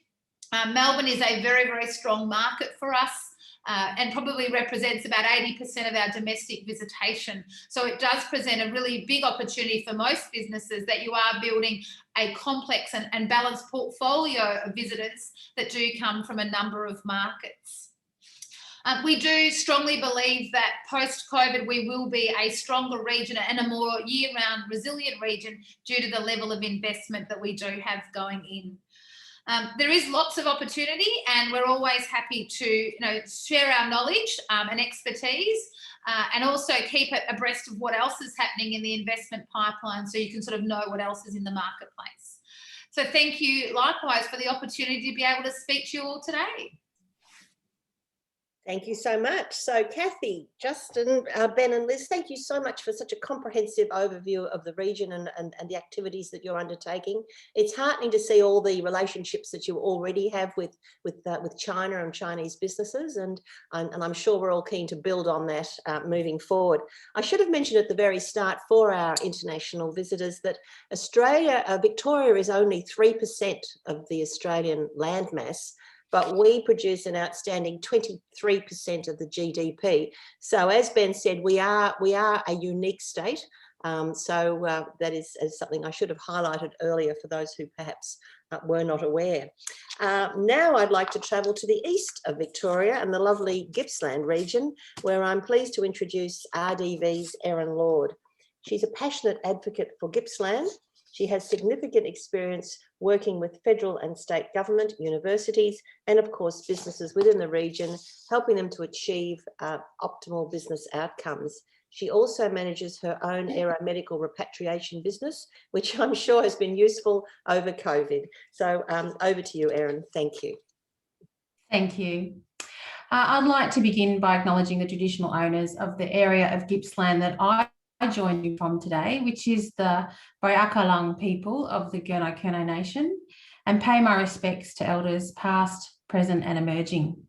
Melbourne is a very, very strong market for us. And probably represents about 80% of our domestic visitation. So it does present a really big opportunity for most businesses that you are building a complex and balanced portfolio of visitors that do come from a number of markets. We do strongly believe that post-COVID we will be a stronger region and a more year-round resilient region due to the level of investment that we do have going in. There is lots of opportunity, and we're always happy to share our knowledge and expertise and also keep abreast of what else is happening in the investment pipeline so you can sort of know what else is in the marketplace. So thank you likewise for the opportunity to be able to speak to you all today. Thank you so much. So Kathy, Justin, Ben and Liz, thank you so much for such a comprehensive overview of the region and the activities that you're undertaking. It's heartening to see all the relationships that you already have with China and Chinese businesses, and I'm sure we're all keen to build on that moving forward. I should have mentioned at the very start for our international visitors that Victoria is only 3% of the Australian landmass, but we produce an outstanding 23% of the GDP. So as Ben said, we are a unique state. That is something I should have highlighted earlier for those who perhaps were not aware. Now I'd like to travel to the east of Victoria and the lovely Gippsland region, where I'm pleased to introduce RDV's Erin Lord. She's a passionate advocate for Gippsland. She has significant experience working with federal and state government, universities, and of course, businesses within the region, helping them to achieve optimal business outcomes. She also manages her own aeromedical repatriation business, which I'm sure has been useful over COVID. So over to you, Erin. Thank you. Thank you. I'd like to begin by acknowledging the traditional owners of the area of Gippsland that I join you from today, which is the Boyakalung people of the Gurno Nation, and pay my respects to elders past, present and emerging.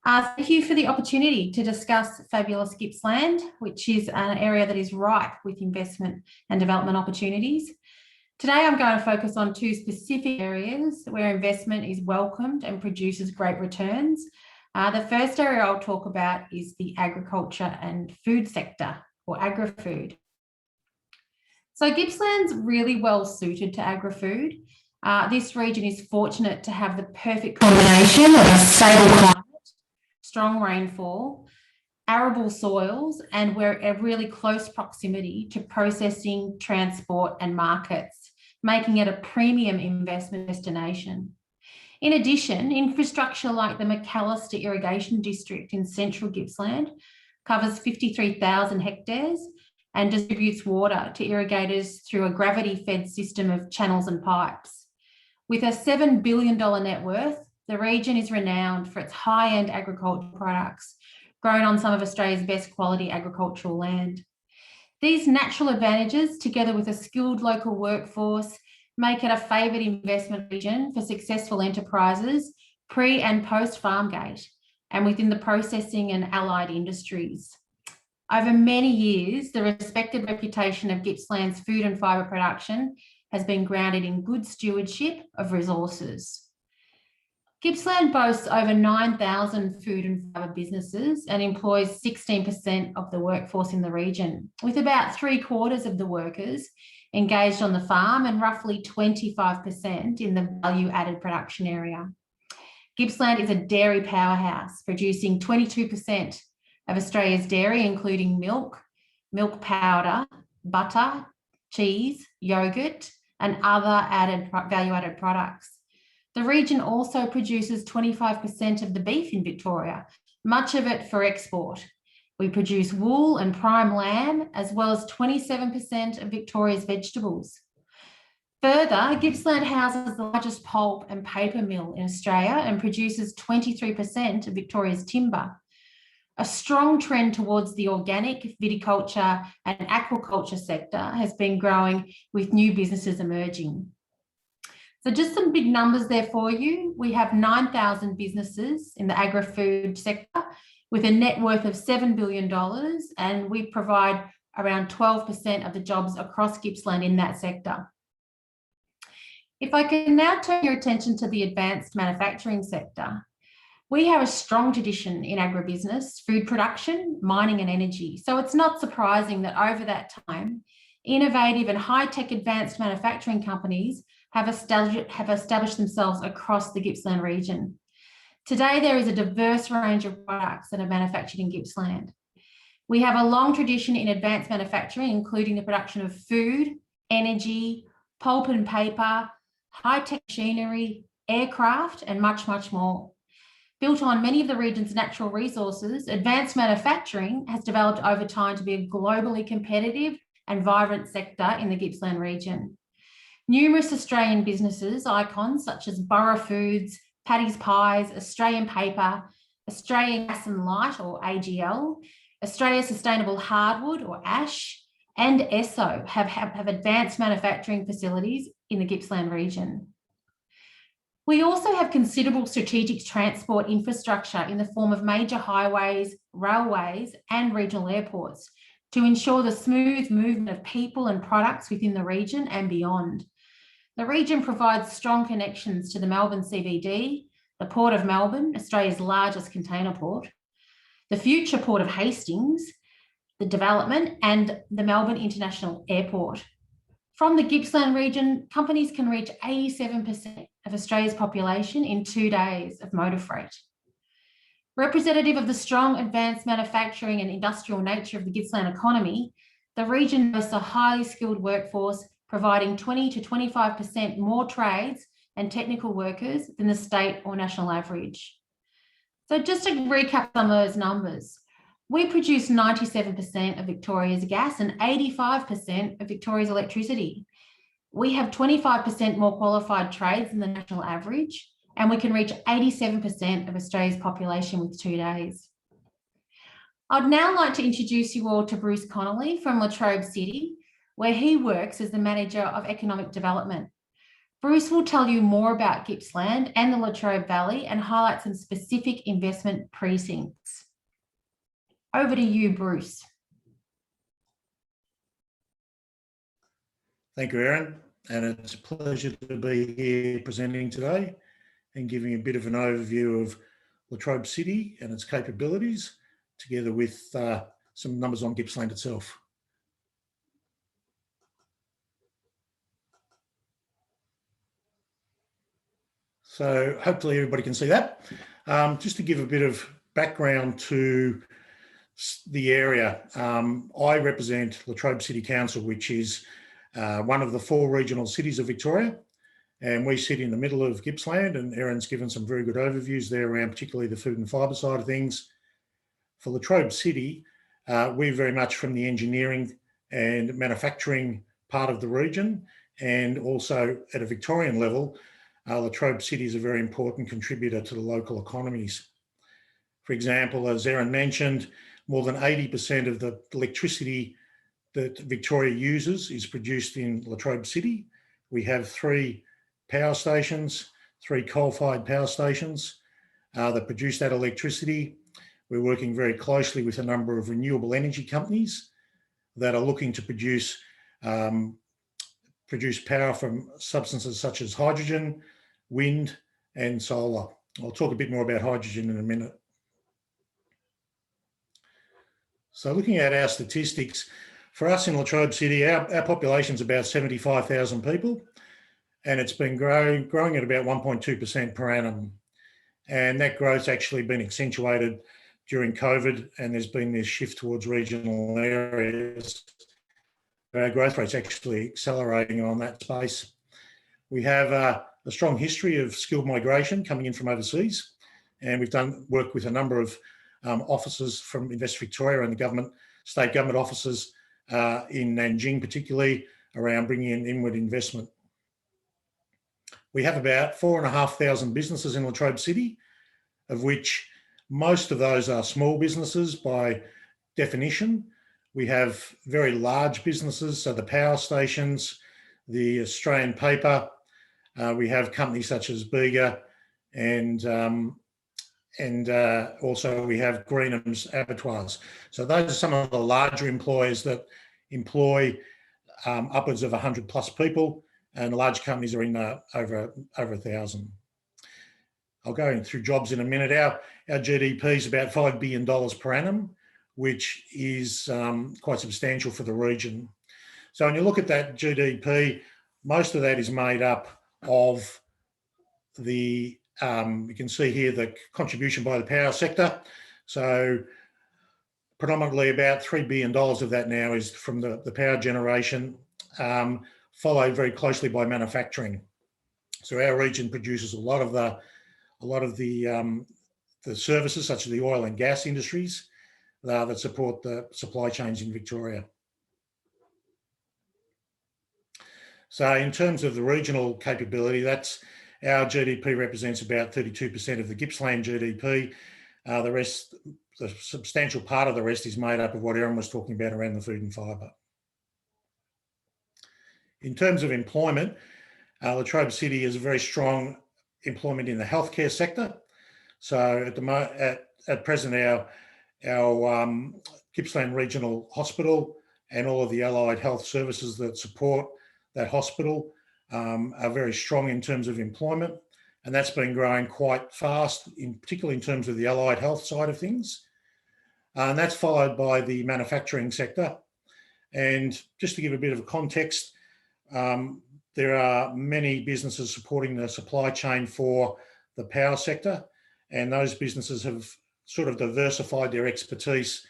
Thank you for the opportunity to discuss fabulous Gippsland, which is an area that is ripe with investment and development opportunities. Today I'm going to focus on two specific areas where investment is welcomed and produces great returns. The first area I'll talk about is the agriculture and food sector or agri-food. So Gippsland's really well suited to agri-food. This region is fortunate to have the perfect combination of a stable climate, strong rainfall, arable soils, and we're at really close proximity to processing, transport and markets, making it a premium investment destination. In addition, infrastructure like the McAllister Irrigation District in central Gippsland covers 53,000 hectares and distributes water to irrigators through a gravity-fed system of channels and pipes. With a $7 billion net worth, the region is renowned for its high-end agricultural products grown on some of Australia's best quality agricultural land. These natural advantages, together with a skilled local workforce, make it a favoured investment region for successful enterprises pre and post farm gate and within the processing and allied industries. Over many years, the respected reputation of Gippsland's food and fibre production has been grounded in good stewardship of resources. Gippsland boasts over 9,000 food and fibre businesses and employs 16% of the workforce in the region, with about 3/4 of the workers engaged on the farm and roughly 25% in the value-added production area. Gippsland is a dairy powerhouse, producing 22% of Australia's dairy, including milk, milk powder, butter, cheese, yogurt, and other value-added products. The region also produces 25% of the beef in Victoria, much of it for export. We produce wool and prime lamb, as well as 27% of Victoria's vegetables. Further, Gippsland houses the largest pulp and paper mill in Australia and produces 23% of Victoria's timber. A strong trend towards the organic, viticulture and aquaculture sector has been growing, with new businesses emerging. So just some big numbers there for you. We have 9,000 businesses in the agri-food sector with a net worth of $7 billion, and we provide around 12% of the jobs across Gippsland in that sector. If I can now turn your attention to the advanced manufacturing sector, we have a strong tradition in agribusiness, food production, mining and energy. So it's not surprising that over that time, innovative and high-tech advanced manufacturing companies have established themselves across the Gippsland region. Today, there is a diverse range of products that are manufactured in Gippsland. We have a long tradition in advanced manufacturing, including the production of food, energy, pulp and paper, high-tech machinery, aircraft, and much, much more. Built on many of the region's natural resources, advanced manufacturing has developed over time to be a globally competitive and vibrant sector in the Gippsland region. Numerous Australian businesses, icons such as Borough Foods, Paddy's Pies, Australian Paper, Australian Gas and Light or AGL, Australia Sustainable Hardwood or ASH, and ESSO have advanced manufacturing facilities in the Gippsland region. We also have considerable strategic transport infrastructure in the form of major highways, railways, and regional airports to ensure the smooth movement of people and products within the region and beyond. The region provides strong connections to the Melbourne CBD, the Port of Melbourne, Australia's largest container port, the future Port of Hastings, the development, and the Melbourne International Airport. From the Gippsland region, companies can reach 87% of Australia's population in 2 days of motor freight. Representative of the strong advanced manufacturing and industrial nature of the Gippsland economy, the region boasts a highly skilled workforce, providing 20 to 25% more trades and technical workers than the state or national average. So just to recap some of those numbers, we produce 97% of Victoria's gas and 85% of Victoria's electricity. We have 25% more qualified trades than the national average, and we can reach 87% of Australia's population with 2 days. I'd now like to introduce you all to Bruce Connolly from Latrobe City, where he works as the Manager of Economic Development. Bruce will tell you more about Gippsland and the Latrobe Valley and highlight some specific investment precincts. Over to you, Bruce. Thank you, Erin, and it's a pleasure to be here presenting today and giving a bit of an overview of Latrobe City and its capabilities, together with some numbers on Gippsland itself. So hopefully everybody can see that. Just to give a bit of background to the area, I represent Latrobe City Council, which is one of the 4 regional cities of Victoria, and we sit in the middle of Gippsland, and Erin's given some very good overviews there around particularly the food and fibre side of things. For Latrobe City, we're very much from the engineering and manufacturing part of the region, and also at a Victorian level, Latrobe City is a very important contributor to the local economies. For example, as Erin mentioned, more than 80% of the electricity that Victoria uses is produced in Latrobe City. We have 3 power stations, 3 coal-fired power stations that produce that electricity. We're working very closely with a number of renewable energy companies that are looking to produce power from substances such as hydrogen, wind, and solar. I'll talk a bit more about hydrogen in a minute. So looking at our statistics, for us in Latrobe City, our population is about 75,000 people, and it's been growing at about 1.2% per annum. And that growth's actually been accentuated during COVID, and there's been this shift towards regional areas. Our growth rate's actually accelerating on that space. We have a strong history of skilled migration coming in from overseas, and we've done work with a number of offices from Invest Victoria and the state government offices in Nanjing particularly, around bringing in inward investment. We have about 4,500 businesses in Latrobe City, of which most of those are small businesses by definition. We have very large businesses, so the power stations, the Australian paper. We have companies such as Bega, and also we have Greenham's abattoirs. So those are some of the larger employers that employ upwards of 100 plus people, and the large companies are in over 1,000. I'll go in through jobs in a minute. Our GDP is about $5 billion per annum, which is quite substantial for the region. So when you look at that GDP, most of that is made up of the, you can see here the contribution by the power sector. So predominantly about $3 billion of that now is from the power generation, followed very closely by manufacturing. So our region produces a lot of the services, such as the oil and gas industries that support the supply chains in Victoria. So in terms of the regional capability, that's our GDP represents about 32% of the Gippsland GDP. The rest, the substantial part of the rest, is made up of what Erin was talking about around the food and fibre. In terms of employment, Latrobe City is a very strong employment in the healthcare sector. So at present, our Gippsland Regional Hospital and all of the allied health services that support that hospital are very strong in terms of employment, and that's been growing quite fast, particularly in terms of the allied health side of things. And that's followed by the manufacturing sector. And just to give a bit of a context, there are many businesses supporting the supply chain for the power sector, and those businesses have sort of diversified their expertise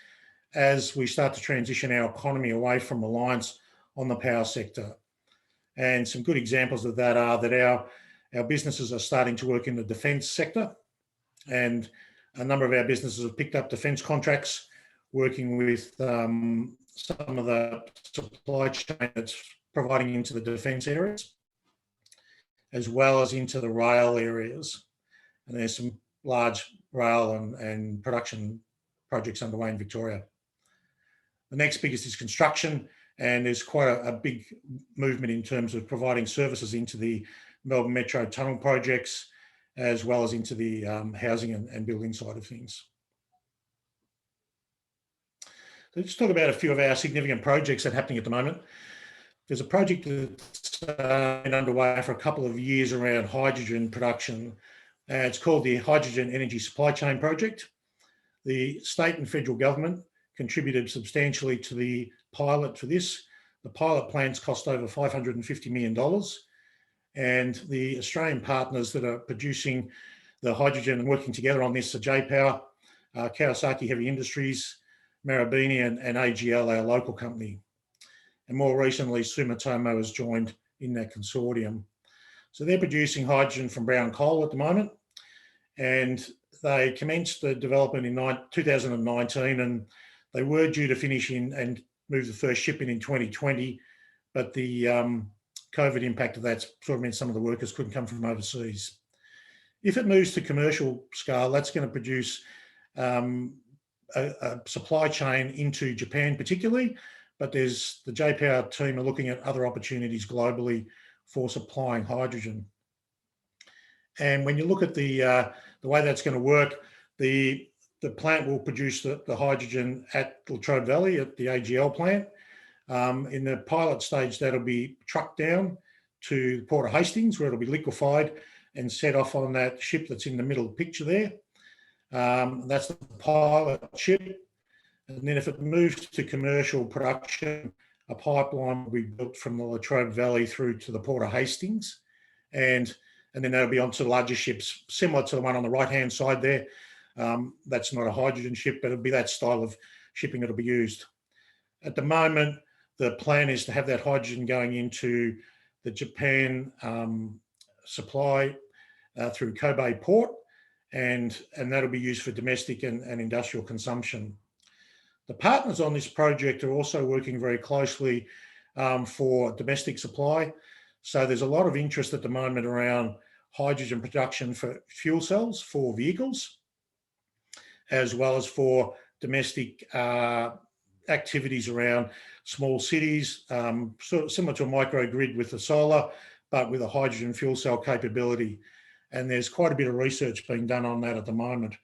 as we start to transition our economy away from reliance on the power sector. And some good examples of that are that our businesses are starting to work in the defence sector, and a number of our businesses have picked up defence contracts, working with some of the supply chain that's providing into the defence areas, as well as into the rail areas. And there's some large rail and production projects underway in Victoria. The next biggest is construction, and there's quite a big movement in terms of providing services into the Melbourne Metro tunnel projects, as well as into the housing and building side of things. So let's talk about a few of our significant projects that are happening at the moment. There's a project that's been underway for a couple of years around hydrogen production. It's called the Hydrogen Energy Supply Chain Project. The state and federal government contributed substantially to the pilot for this. The pilot plans cost over $550 million, and the Australian partners that are producing the hydrogen and working together on this are J-Power, Kawasaki Heavy Industries, Marubeni and AGL, our local company. And more recently, Sumitomo has joined in that consortium. So they're producing hydrogen from brown coal at the moment, and they commenced the development in 2019, and they were due to finish in and move the first ship in 2020, but the COVID impact of that sort of meant some of the workers couldn't come from overseas. If it moves to commercial scale, that's going to produce a supply chain into Japan particularly, but there's the J-Power team are looking at other opportunities globally for supplying hydrogen. And when you look at the way that's going to work, the plant will produce the hydrogen at Latrobe Valley at the AGL plant. In the pilot stage, that'll be trucked down to Port of Hastings, where it'll be liquefied and set off on that ship that's in the middle picture there. That's the pilot ship. And then if it moves to commercial production, a pipeline will be built from the Latrobe Valley through to the Port of Hastings. And then that'll be onto larger ships, similar to the one on the right-hand side there. That's not a hydrogen ship, but it'll be that style of shipping that'll be used. At the moment, the plan is to have that hydrogen going into the Japan supply through Kobe Port, and that'll be used for domestic and industrial consumption. The partners on this project are also working very closely for domestic supply. So there's a lot of interest at the moment around hydrogen production for fuel cells for vehicles, as well as for domestic activities around small cities, sort of similar to a microgrid with the solar, but with a hydrogen fuel cell capability. And there's quite a bit of research being done on that at the moment.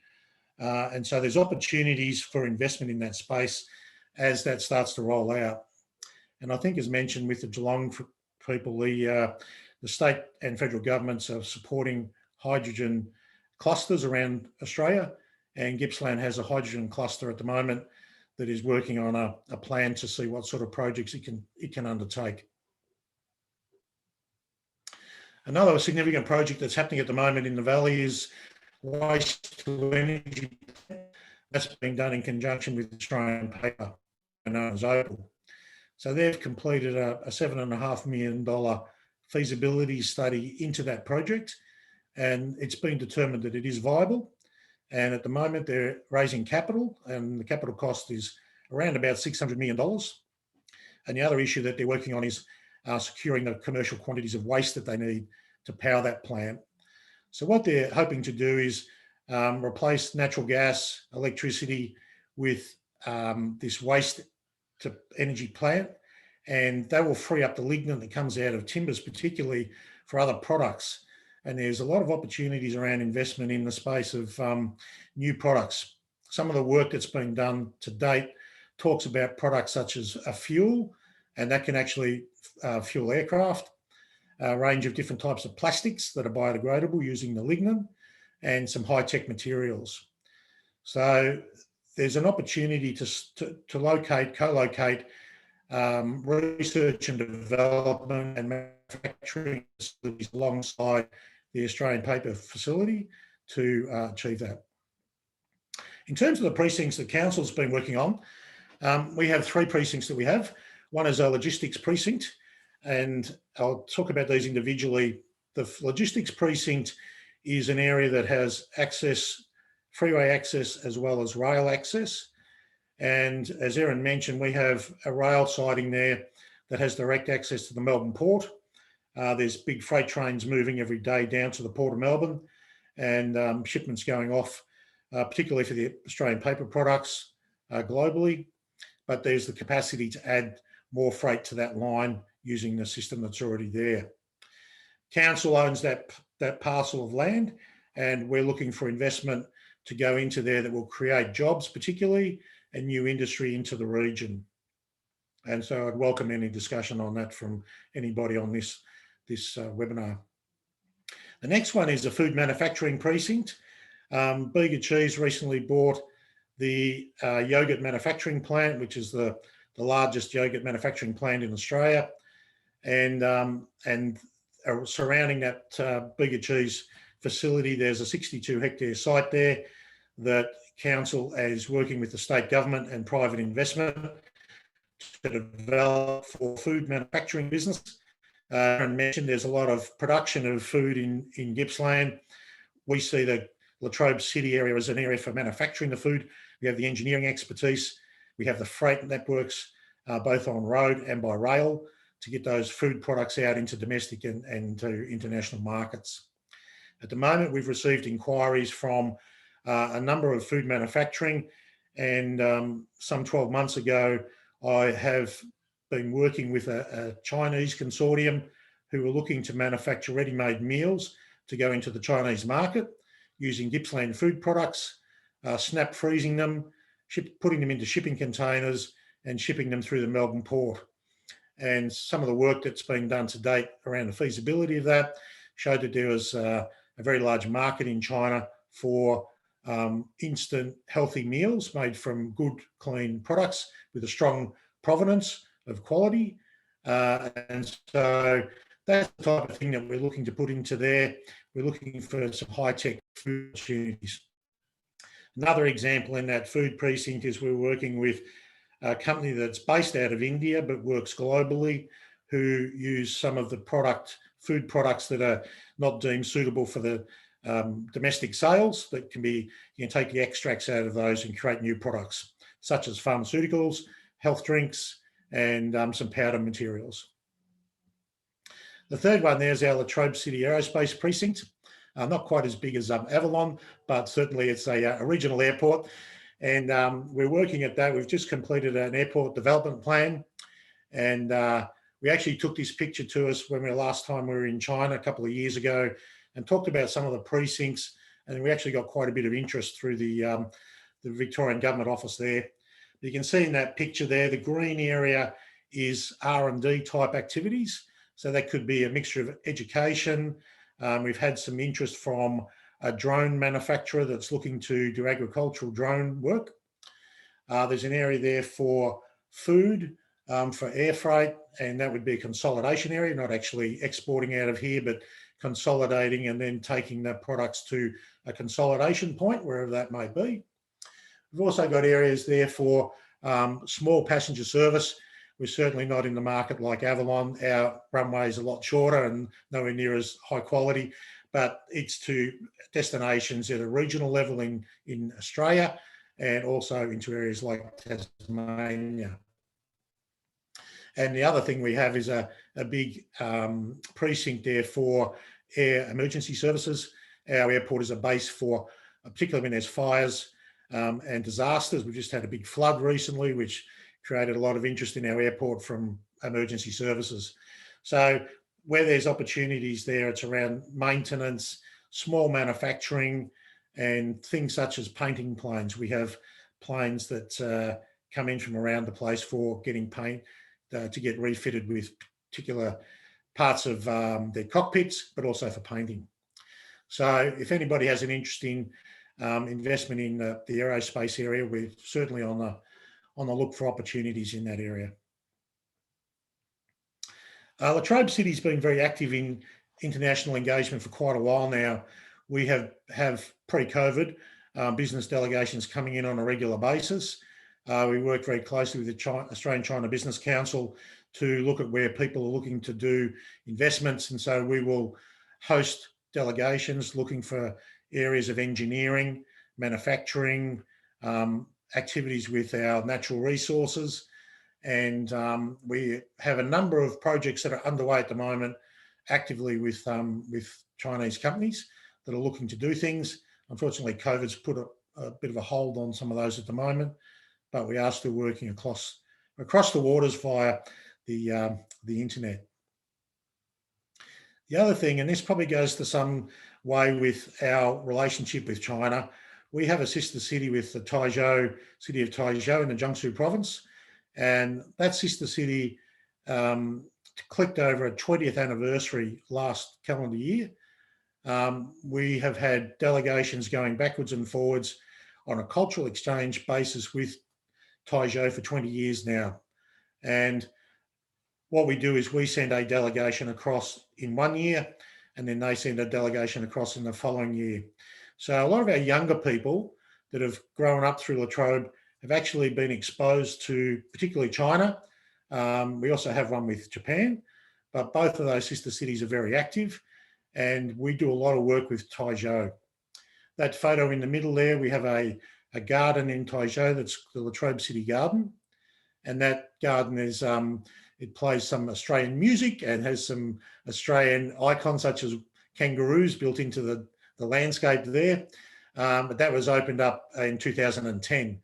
And so there's opportunities for investment in that space as that starts to roll out. And I think, as mentioned with the Geelong people, the state and federal governments are supporting hydrogen clusters around Australia, and Gippsland has a hydrogen cluster at the moment that is working on a plan to see what sort of projects it can undertake. Another significant project that's happening at the moment in the valley is waste to energy. That's being done in conjunction with Australian paper, known as Opal. So they've completed a $7.5 million feasibility study into that project, and it's been determined that it is viable. And at the moment, they're raising capital, and the capital cost is around about $600 million. And the other issue that they're working on is securing the commercial quantities of waste that they need to power that plant. So what they're hoping to do is replace natural gas, electricity with this waste to energy plant, and that will free up the lignin that comes out of timbers, particularly for other products. And there's a lot of opportunities around investment in the space of new products. Some of the work that's been done to date talks about products such as a fuel, and that can actually fuel aircraft, a range of different types of plastics that are biodegradable using the lignin, and some high-tech materials. So there's an opportunity to co-locate research and development and manufacturing facilities alongside the Australian paper facility to achieve that. In terms of the precincts that Council's been working on, we have 3 precincts that we have. One is a logistics precinct, and I'll talk about these individually. The logistics precinct is an area that has access, freeway access, as well as rail access. And as Erin mentioned, we have a rail siding there that has direct access to the Melbourne port. There's big freight trains moving every day down to the Port of Melbourne, and shipments going off, particularly for the Australian paper products globally. But there's the capacity to add more freight to that line using the system that's already there. Council owns that parcel of land, and we're looking for investment to go into there that will create jobs particularly, and new industry into the region. And so I'd welcome any discussion on that from anybody on this webinar. The next one is a food manufacturing precinct. Bega Cheese recently bought the yogurt manufacturing plant, which is the largest yogurt manufacturing plant in Australia, and surrounding that Bega Cheese facility, there's a 62-hectare site there that council is working with the state government and private investment to develop for food manufacturing business. Erin mentioned there's a lot of production of food in Gippsland. We see the Latrobe City area as an area for manufacturing the food. We have the engineering expertise. We have the freight networks, both on road and by rail, to get those food products out into domestic and to international markets. At the moment, we've received inquiries from a number of food manufacturing, and some 12 months ago, I have been working with a Chinese consortium who are looking to manufacture ready-made meals to go into the Chinese market using Gippsland food products, snap freezing them, putting them into shipping containers and shipping them through the Melbourne port. And some of the work that's been done to date around the feasibility of that showed that there was a very large market in China for instant healthy meals made from good, clean products with a strong provenance of quality. And so that's the type of thing that we're looking to put into there. We're looking for some high-tech food opportunities. Another example in that food precinct is we're working with a company that's based out of India but works globally, who use some of the food products that are not deemed suitable for the domestic sales. That can be, you can take the extracts out of those and create new products, such as pharmaceuticals, health drinks, and some powder materials. The third one there is our Latrobe City Aerospace Precinct. Not quite as big as Avalon, but certainly it's a regional airport. And we're working at that. We've just completed an airport development plan. And we actually took this picture to us when last time we were in China a couple of years ago and talked about some of the precincts. And we actually got quite a bit of interest through the Victorian government office there. You can see in that picture there, the green area is R&D type activities. So that could be a mixture of education. We've had some interest from a drone manufacturer that's looking to do agricultural drone work. There's an area there for food, for air freight, and that would be a consolidation area, not actually exporting out of here, but consolidating and then taking the products to a consolidation point, wherever that may be. We've also got areas there for small passenger service. We're certainly not in the market like Avalon. Our runway is a lot shorter and nowhere near as high quality, but it's to destinations at a regional level in Australia and also into areas like Tasmania. And the other thing we have is a big precinct there for air emergency services. Our airport is a base for, particularly when there's fires and disasters. We've just had a big flood recently, which created a lot of interest in our airport from emergency services. So where there's opportunities there, it's around maintenance, small manufacturing, and things such as painting planes. We have planes that come in from around the place for getting paint to get refitted with particular parts of their cockpits, but also for painting. So if anybody has an interest in investment in the aerospace area, we're certainly on the look for opportunities in that area. Latrobe City's been very active in international engagement for quite a while now. We have pre-COVID business delegations coming in on a regular basis. We work very closely with the Australian-China Business Council to look at where people are looking to do investments. And so we will host delegations looking for areas of engineering, manufacturing, activities with our natural resources. And we have a number of projects that are underway at the moment, actively with Chinese companies that are looking to do things. Unfortunately, COVID's put a bit of a hold on some of those at the moment, but we are still working across the waters via the internet. The other thing, and this probably goes to some way with our relationship with China, we have a sister city with the city of Taizhou in the Jiangsu province, and that sister city clicked over a 20th anniversary last calendar year. We have had delegations going backwards and forwards on a cultural exchange basis with Taizhou for 20 years now. And what we do is we send a delegation across in 1 year, and then they send a delegation across in the following year. So a lot of our younger people that have grown up through Latrobe have actually been exposed to particularly China. We also have one with Japan, but both of those sister cities are very active, and we do a lot of work with Taizhou. That photo in the middle there, we have a garden in Taizhou that's the Latrobe City Garden, and that garden is it plays some Australian music and has some Australian icons such as kangaroos built into the landscape there. But that was opened up in 2010.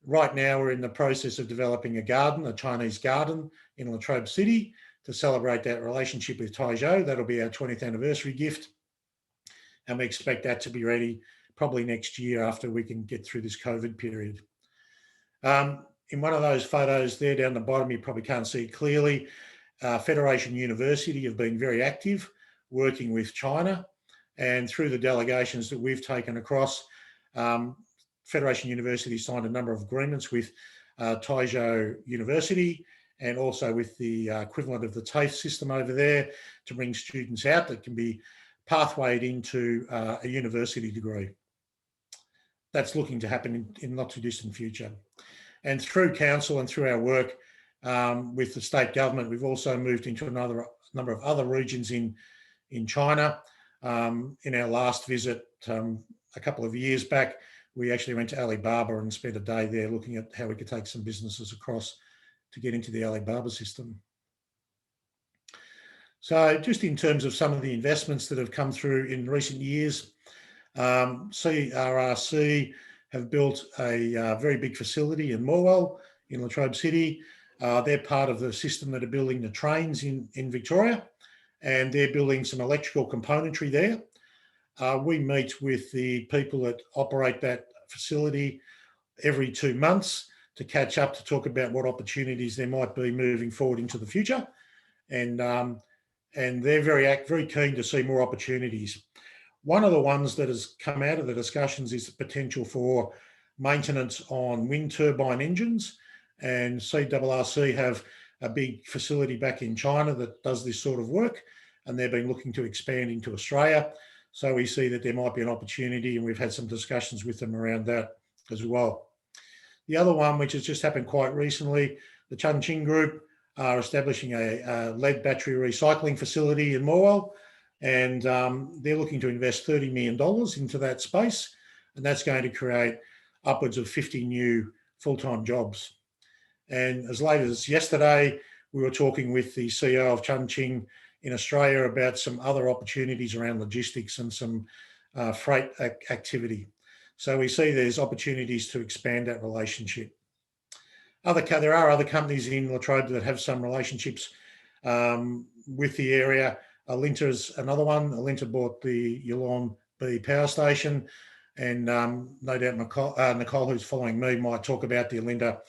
Right now, we're in the process of developing a garden, a Chinese garden in Latrobe City to celebrate that relationship with Taizhou. That'll be our 20th anniversary gift. And we expect that to be ready probably next year after we can get through this COVID period. In one of those photos there down the bottom, you probably can't see it clearly, Federation University have been very active working with China, and through the delegations that we've taken across, Federation University signed a number of agreements with Taizhou University and also with the equivalent of the TAFE system over there to bring students out that can be pathwayed into a university degree. That's looking to happen in not too distant future. And through council and through our work with the state government, we've also moved into another number of other regions in China. In our last visit a couple of years back, we actually went to Alibaba and spent a day there looking at how we could take some businesses across to get into the Alibaba system. So just in terms of some of the investments that have come through in recent years, CRRC have built a very big facility in Morwell in Latrobe City. They're part of the system that are building the trains in Victoria, and they're building some electrical componentry there. We meet with the people that operate that facility every 2 months to catch up to talk about what opportunities there might be moving forward into the future. And they're very keen to see more opportunities. One of the ones that has come out of the discussions is the potential for maintenance on wind turbine engines, and CRRC have a big facility back in China that does this sort of work, and they've been looking to expand into Australia. So we see that there might be an opportunity, and we've had some discussions with them around that as well. The other one, which has just happened quite recently, the Chongqing Group are establishing a lead battery recycling facility in Morwell, and they're looking to invest $30 million into that space, and that's going to create upwards of 50 new full-time jobs. And as late as yesterday, we were talking with the CEO of Chongqing in Australia about some other opportunities around logistics and some freight activity. So we see there's opportunities to expand that relationship. There are other companies in Latrobe that have some relationships with the area. Alinta is another one. Alinta bought the Yallourn B power station, and no doubt Nicole, who's following me, might talk about the Alinta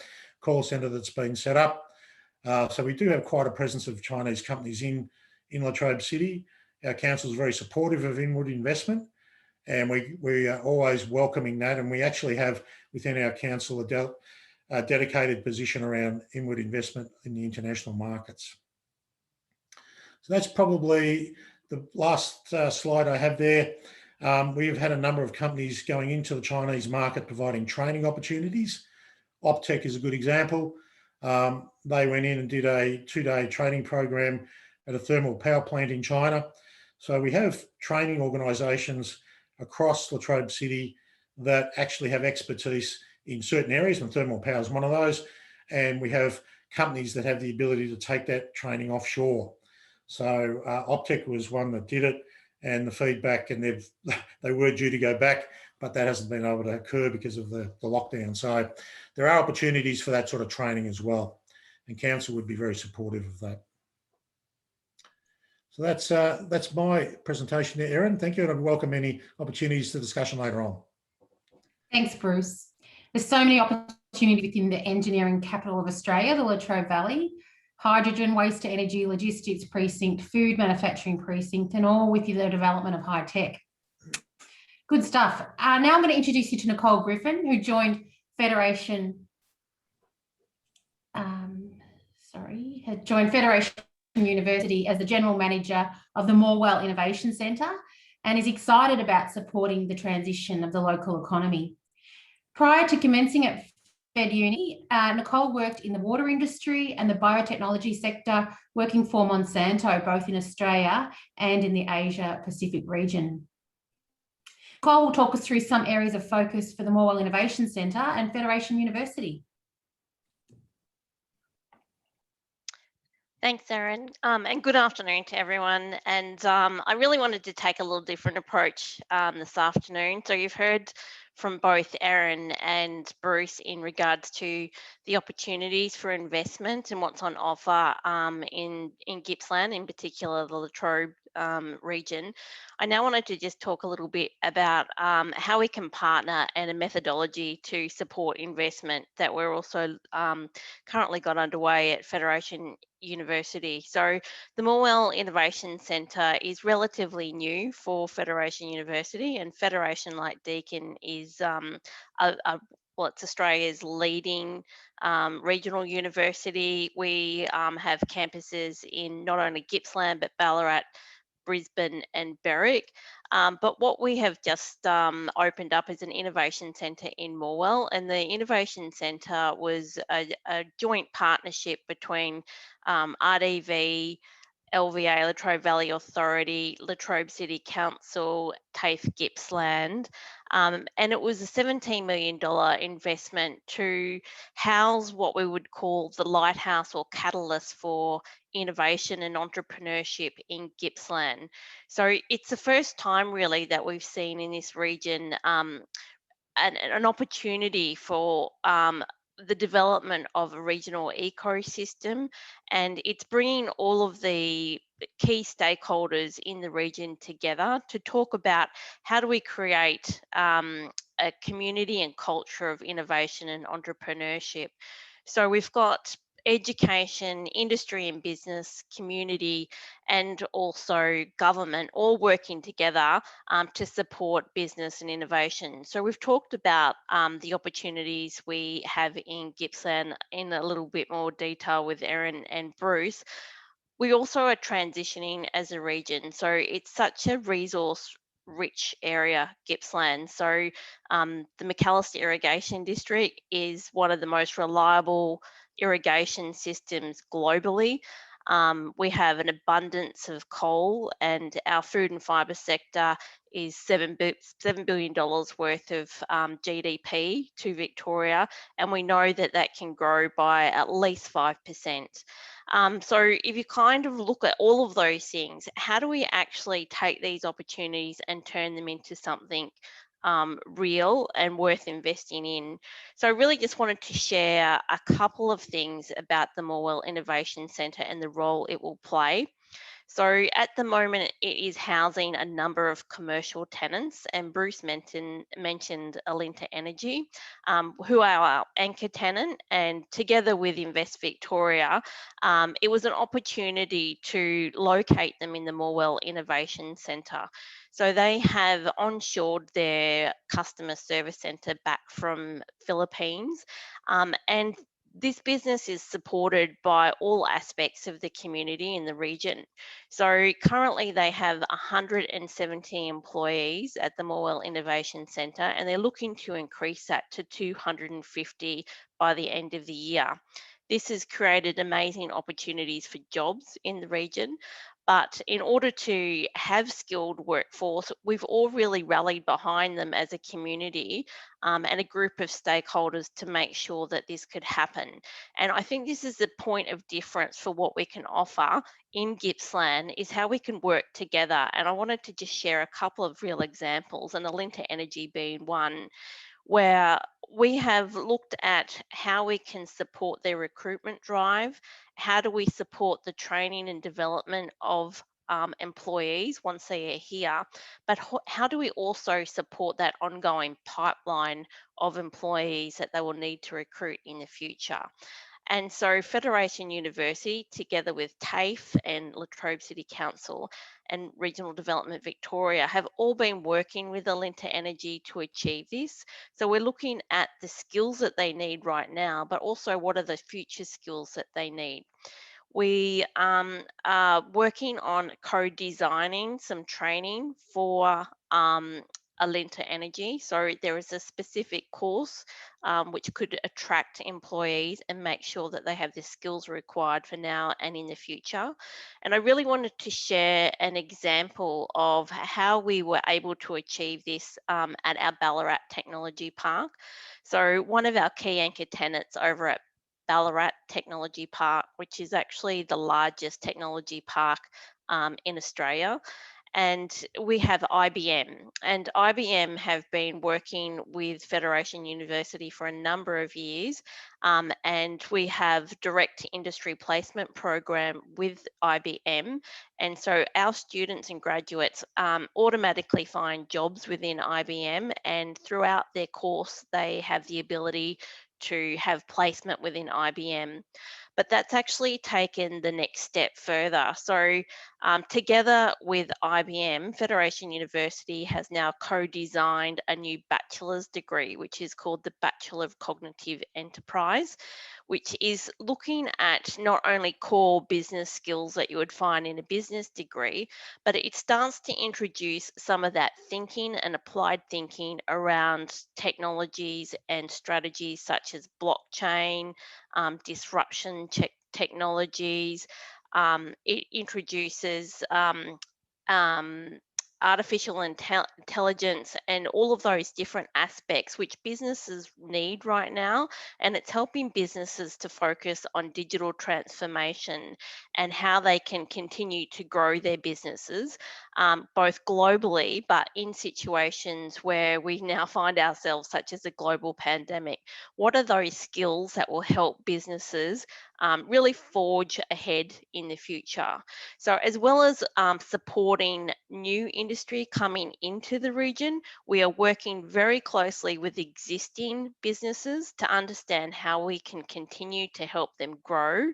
call centre that's been set up. So we do have quite a presence of Chinese companies in Latrobe City. Our council is very supportive of inward investment, and we are always welcoming that. And we actually have within our council a dedicated position around inward investment in the international markets. So that's probably the last slide I have there. We've had a number of companies going into the Chinese market providing training opportunities. Optec is a good example. They went in and did a 2-day training program at a thermal power plant in China. So we have training organisations across Latrobe City that actually have expertise in certain areas, and thermal power is one of those. And we have companies that have the ability to take that training offshore. So Optec was one that did it, and the feedback, and they were due to go back, but that hasn't been able to occur because of the lockdown. So there are opportunities for that sort of training as well, and council would be very supportive of that. So that's my presentation there, Erin. Thank you, and I'd welcome any opportunities to discussion later on. Thanks, Bruce. There's so many opportunities within the engineering capital of Australia, the Latrobe Valley, hydrogen, waste to energy, logistics precinct, food manufacturing precinct, and all with the development of high tech. Good stuff. Now I'm going to introduce you to Nicole Griffin, who joined Federation University as the General Manager of the Morwell Innovation Centre and is excited about supporting the transition of the local economy. Prior to commencing at Fed Uni, Nicole worked in the water industry and the biotechnology sector, working for Monsanto, both in Australia and in the Asia Pacific region. Nicole will talk us through some areas of focus for the Morwell Innovation Centre and Federation University. Thanks, Erin, and good afternoon to everyone. And I really wanted to take a little different approach this afternoon. So you've heard from both Erin and Bruce in regards to the opportunities for investment and what's on offer in Gippsland, in particular the Latrobe region. I now wanted to just talk a little bit about how we can partner and a methodology to support investment that we're also currently got underway at Federation University. So the Morwell Innovation Centre is relatively new for Federation University, and Federation, like Deakin, is well, it's Australia's leading regional university. We have campuses in not only Gippsland but Ballarat, Brisbane and Berwick. But what we have just opened up is an innovation centre in Morwell, and the innovation centre was a joint partnership between RDV, LVA, Latrobe Valley Authority, Latrobe City Council, TAFE Gippsland, and it was a $17 million investment to house what we would call the lighthouse or catalyst for innovation and entrepreneurship in Gippsland. So it's the first time really that we've seen in this region an opportunity for the development of a regional ecosystem, and it's bringing all of the key stakeholders in the region together to talk about how do we create a community and culture of innovation and entrepreneurship. So we've got education, industry and business, community, and also government all working together to support business and innovation. So we've talked about the opportunities we have in Gippsland in a little bit more detail with Erin and Bruce. We also are transitioning as a region. So it's such a resource rich area, Gippsland. So the McAllister Irrigation District is one of the most reliable irrigation systems globally. We have an abundance of coal, and our food and fibre sector is $7 billion worth of GDP to Victoria, and we know that that can grow by at least 5%. So if you kind of look at all of those things, how do we actually take these opportunities and turn them into something real and worth investing in? So I really just wanted to share a couple of things about the Morwell Innovation Centre and the role it will play. So at the moment, it is housing a number of commercial tenants, and Bruce mentioned Alinta Energy, who are our anchor tenant, and together with Invest Victoria, it was an opportunity to locate them in the Morwell Innovation Centre. So they have onshored their customer service centre back from Philippines, and this business is supported by all aspects of the community in the region. So currently they have 170 employees at the Morwell Innovation Centre, and they're looking to increase that to 250 by the end of the year. This has created amazing opportunities for jobs in the region. But in order to have skilled workforce, we've all really rallied behind them as a community and a group of stakeholders to make sure that this could happen. And I think this is the point of difference for what we can offer in Gippsland, is how we can work together. And I wanted to just share a couple of real examples, and Alinta Energy being one, where we have looked at how we can support their recruitment drive, how do we support the training and development of employees once they are here, but how do we also support that ongoing pipeline of employees that they will need to recruit in the future. And so Federation University, together with TAFE and Latrobe City Council and Regional Development Victoria, have all been working with Alinta Energy to achieve this. So we're looking at the skills that they need right now, but also what are the future skills that they need. We are working on co-designing some training for Alinta Energy. So there is a specific course which could attract employees and make sure that they have the skills required for now and in the future. And I really wanted to share an example of how we were able to achieve this at our Ballarat Technology Park. So one of our key anchor tenants over at Ballarat Technology Park, which is actually the largest technology park in Australia. And we have IBM, and IBM have been working with Federation University for a number of years, and we have direct industry placement program with IBM, and so our students and graduates automatically find jobs within IBM, and throughout their course they have the ability to have placement within IBM. But that's actually taken the next step further. So together with IBM, Federation University has now co-designed a new bachelor's degree, which is called the Bachelor of Cognitive Enterprise, which is looking at not only core business skills that you would find in a business degree, but it starts to introduce some of that thinking and applied thinking around technologies and strategies such as blockchain, disruption technologies. It introduces artificial intelligence and all of those different aspects which businesses need right now, and it's helping businesses to focus on digital transformation and how they can continue to grow their businesses both globally, but in situations where we now find ourselves, such as a global pandemic. What are those skills that will help businesses really forge ahead in the future? So as well as supporting new industry coming into the region, we are working very closely with existing businesses to understand how we can continue to help them grow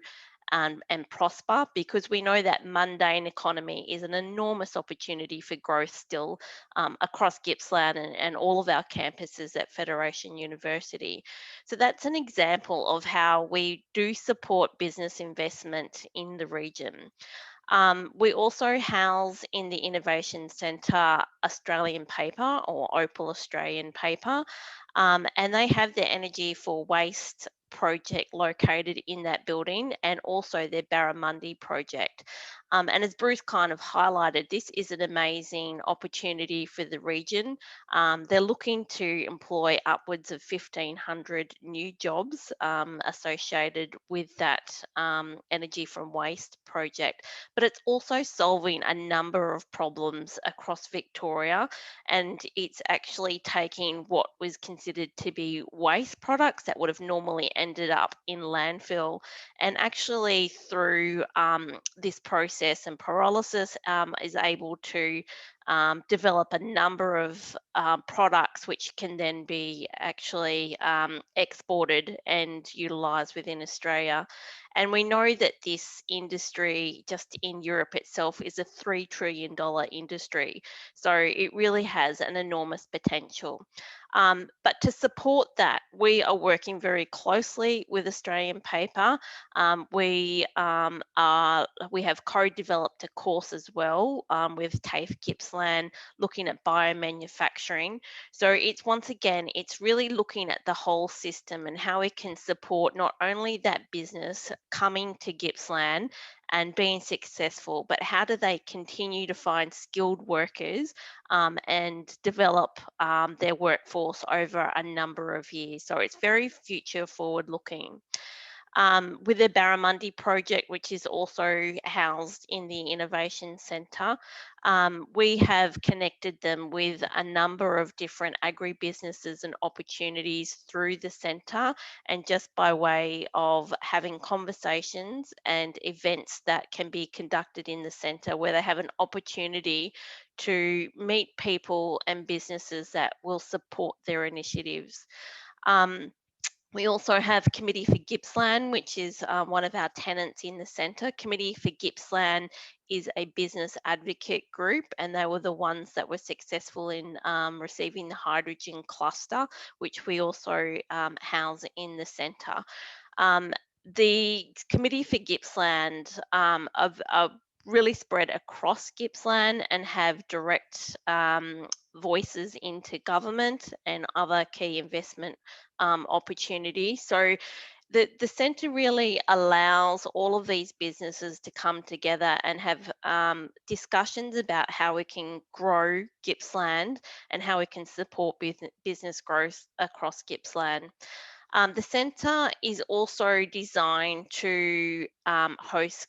and prosper, because we know that mundane economy is an enormous opportunity for growth still across Gippsland and all of our campuses at Federation University. So that's an example of how we do support business investment in the region. We also house in the Innovation Centre Australian Paper, or Opal Australian Paper, and they have their energy for waste project located in that building, and also their Barramundi project. And as Bruce kind of highlighted, this is an amazing opportunity for the region. They're looking to employ upwards of 1,500 new jobs associated with that energy from waste project. But it's also solving a number of problems across Victoria, and it's actually taking what was considered to be waste products that would have normally ended up in landfill, and actually through this process and pyrolysis is able to develop a number of products which can then be actually exported and utilised within Australia. And we know that this industry just in Europe itself is a $3 trillion industry. So it really has an enormous potential. But to support that, we are working very closely with Australian Paper. We have co-developed a course as well with TAFE Gippsland, looking at biomanufacturing. So it's once again, it's really looking at the whole system and how we can support not only that business coming to Gippsland and being successful, but how do they continue to find skilled workers and develop their workforce over a number of years. So it's very future forward looking. With the Barramundi project, which is also housed in the Innovation Centre, we have connected them with a number of different agribusinesses and opportunities through the centre, and just by way of having conversations and events that can be conducted in the centre where they have an opportunity to meet people and businesses that will support their initiatives. We also have Committee for Gippsland, which is one of our tenants in the centre. Committee for Gippsland is a business advocate group, and they were the ones that were successful in receiving the hydrogen cluster, which we also house in the centre. The Committee for Gippsland are really spread across Gippsland and have direct voices into government and other key investment opportunities. So the centre really allows all of these businesses to come together and have discussions about how we can grow Gippsland and how we can support business growth across Gippsland. The centre is also designed to host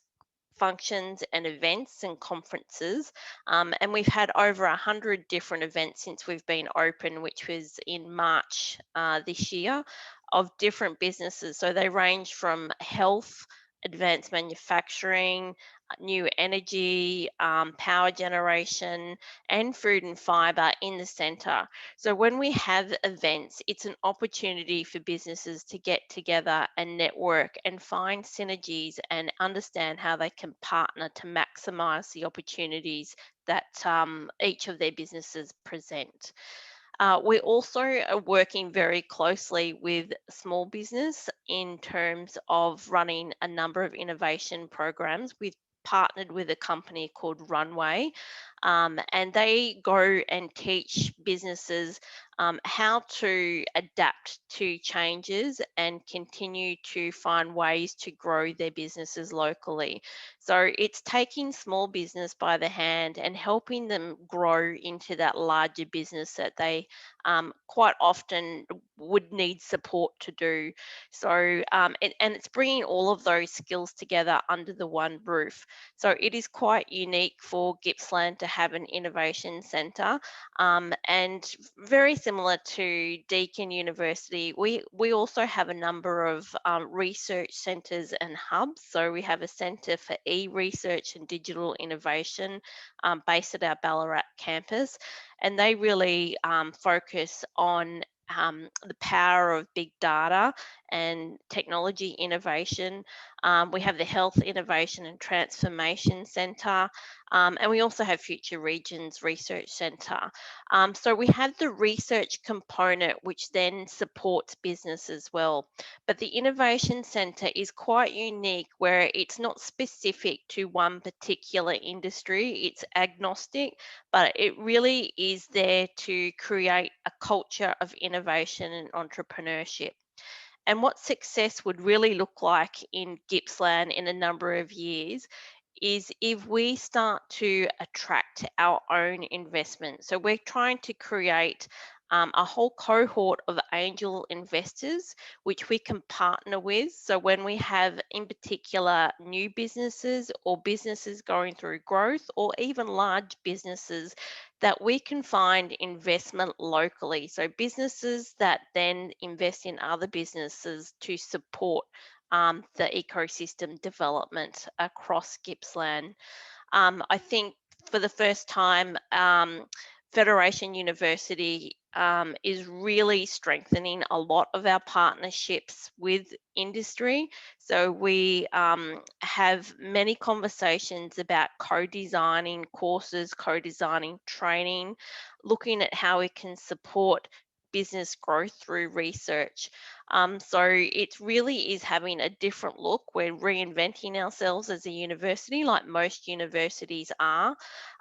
functions and events and conferences, and we've had over 100 different events since we've been open, which was in March this year, of different businesses. So they range from health, advanced manufacturing, new energy, power generation, and food and fibre in the centre. So when we have events, it's an opportunity for businesses to get together and network and find synergies and understand how they can partner to maximise the opportunities that each of their businesses present. We also are working very closely with small business in terms of running a number of innovation programs. We've partnered with a company called Runway, and they go and teach businesses how to adapt to changes and continue to find ways to grow their businesses locally. So it's taking small business by the hand and helping them grow into that larger business that they quite often would need support to do. So, and it's bringing all of those skills together under the one roof. So it is quite unique for Gippsland to have an innovation centre, and very similar to Deakin University, we also have a number of research centres and hubs. So we have a centre for e-research and digital innovation based at our Ballarat campus, and they really focus on the power of big data and technology innovation. We have the Health Innovation and Transformation Centre, and we also have Future Regions Research Centre. So we have the research component, which then supports business as well. But the Innovation Centre is quite unique, where it's not specific to one particular industry, it's agnostic, but it really is there to create a culture of innovation and entrepreneurship. And what success would really look like in Gippsland in a number of years is if we start to attract our own investment. So we're trying to create a whole cohort of angel investors, which we can partner with. So when we have, in particular, new businesses or businesses going through growth, or even large businesses, that we can find investment locally. So businesses that then invest in other businesses to support the ecosystem development across Gippsland. I think for the first time, Federation University is really strengthening a lot of our partnerships with industry. So we have many conversations about co-designing courses, co-designing training, looking at how we can support business growth through research. So it really is having a different look. We're reinventing ourselves as a university, like most universities are.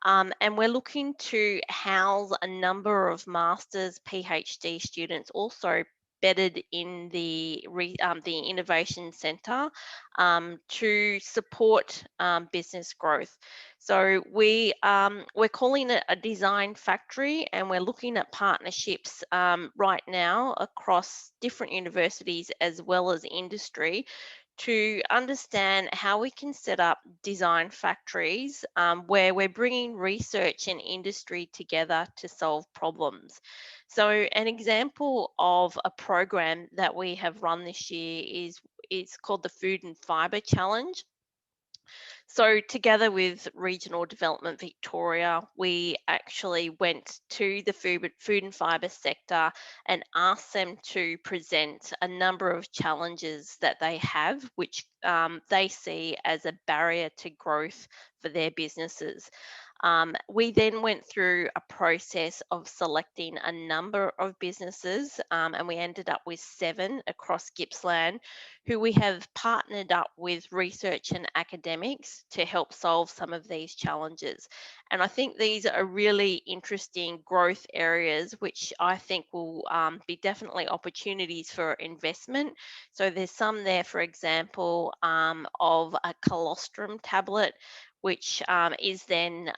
And we're looking to house a number of master's, PhD students also bedded in the Innovation Centre to support business growth. So we're calling it a design factory, and we're looking at partnerships right now across different universities as well as industry to understand how we can set up design factories where we're bringing research and industry together to solve problems. So an example of a program that we have run this year is called the Food and Fibre Challenge. So together with Regional Development Victoria, we actually went to the food and fibre sector and asked them to present a number of challenges that they have, which they see as a barrier to growth for their businesses. We then went through a process of selecting a number of businesses, and we ended up with 7 across Gippsland who we have partnered up with research and academics to help solve some of these challenges. And I think these are really interesting growth areas, which I think will be definitely opportunities for investment. So there's some there, for example, of a colostrum tablet, which is then,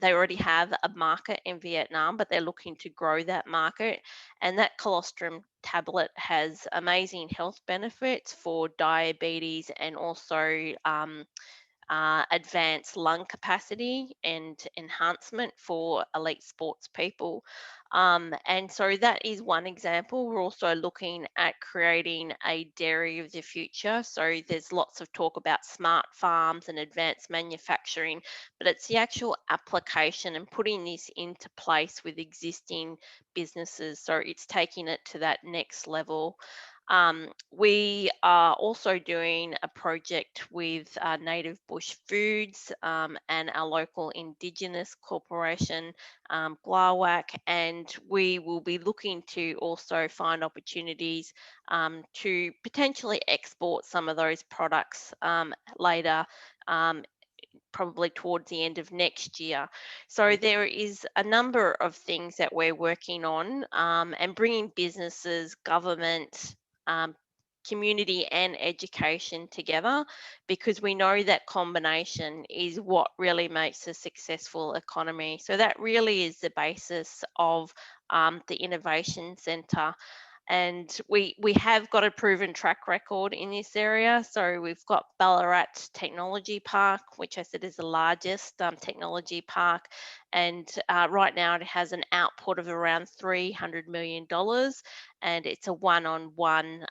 they already have a market in Vietnam, but they're looking to grow that market. And that colostrum tablet has amazing health benefits for diabetes and also advanced lung capacity and enhancement for elite sports people. And so that is one example. We're also looking at creating a dairy of the future. So there's lots of talk about smart farms and advanced manufacturing, but it's the actual application and putting this into place with existing businesses. So it's taking it to that next level. We are also doing a project with Native Bush Foods and our local Indigenous corporation, Glawak, and we will be looking to also find opportunities to potentially export some of those products later, probably towards the end of next year. So there is a number of things that we're working on and bringing businesses, government, community and education together, because we know that combination is what really makes a successful economy. So that really is the basis of the Innovation Centre. And we have got a proven track record in this area. So we've got Ballarat Technology Park, which I said is the largest technology park. And right now it has an output of around $300 million. And it's a one-on-one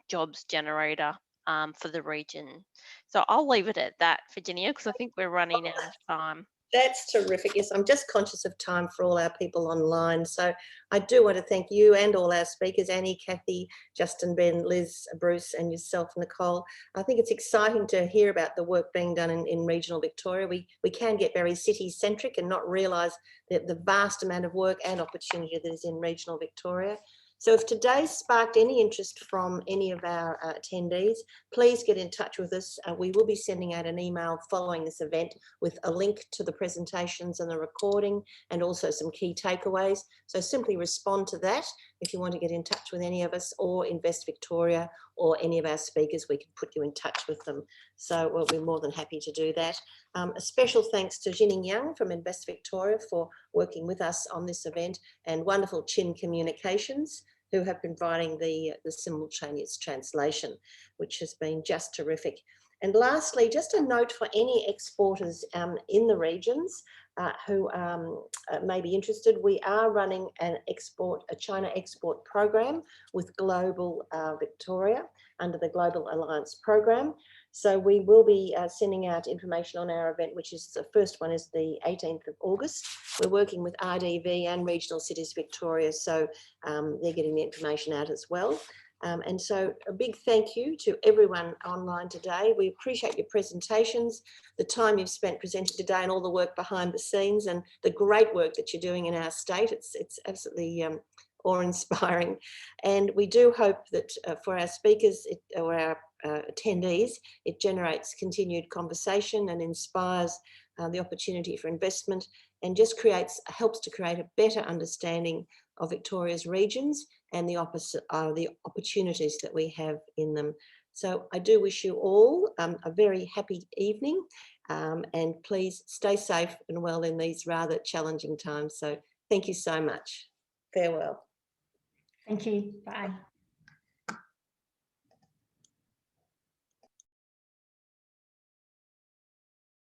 jobs generator for the region. So I'll leave it at that, Virginia, because I think we're running out of time. That's terrific. Yes, I'm just conscious of time for all our people online. So I do want to thank you and all our speakers, Annie, Kathy, Justin, Ben, Liz, Bruce, and yourself, Nicole. I think it's exciting to hear about the work being done in regional Victoria. We can get very city-centric and not realise the vast amount of work and opportunity that is in regional Victoria. So if today sparked any interest from any of our attendees, please get in touch with us. We will be sending out an email following this event with a link to the presentations and the recording and also some key takeaways. So simply respond to that if you want to get in touch with any of us, or Invest Victoria or any of our speakers. We can put you in touch with them. So we'll be more than happy to do that. A special thanks to Jiang from Invest Victoria for working with us on this event, and wonderful Chin Communications, who have been providing the simultaneous translation, which has been just terrific. And lastly, just a note for any exporters in the regions who may be interested. We are running a China export program with Global Victoria under the Global Alliance program. So we will be sending out information on our event, which is the first one is the 18th of August. We're working with RDV and Regional Cities Victoria, so they're getting the information out as well. And so a big thank you to everyone online today. We appreciate your presentations, the time you've spent presenting today, and all the work behind the scenes, and the great work that you're doing in our state. It's absolutely awe-inspiring. And we do hope that for our speakers or our attendees, it generates continued conversation and inspires the opportunity for investment, and just helps to create a better understanding of Victoria's regions and the opportunities that we have in them. So I do wish you all a very happy evening, and please stay safe and well in these rather challenging times. So thank you so much. Farewell. Thank you. Bye.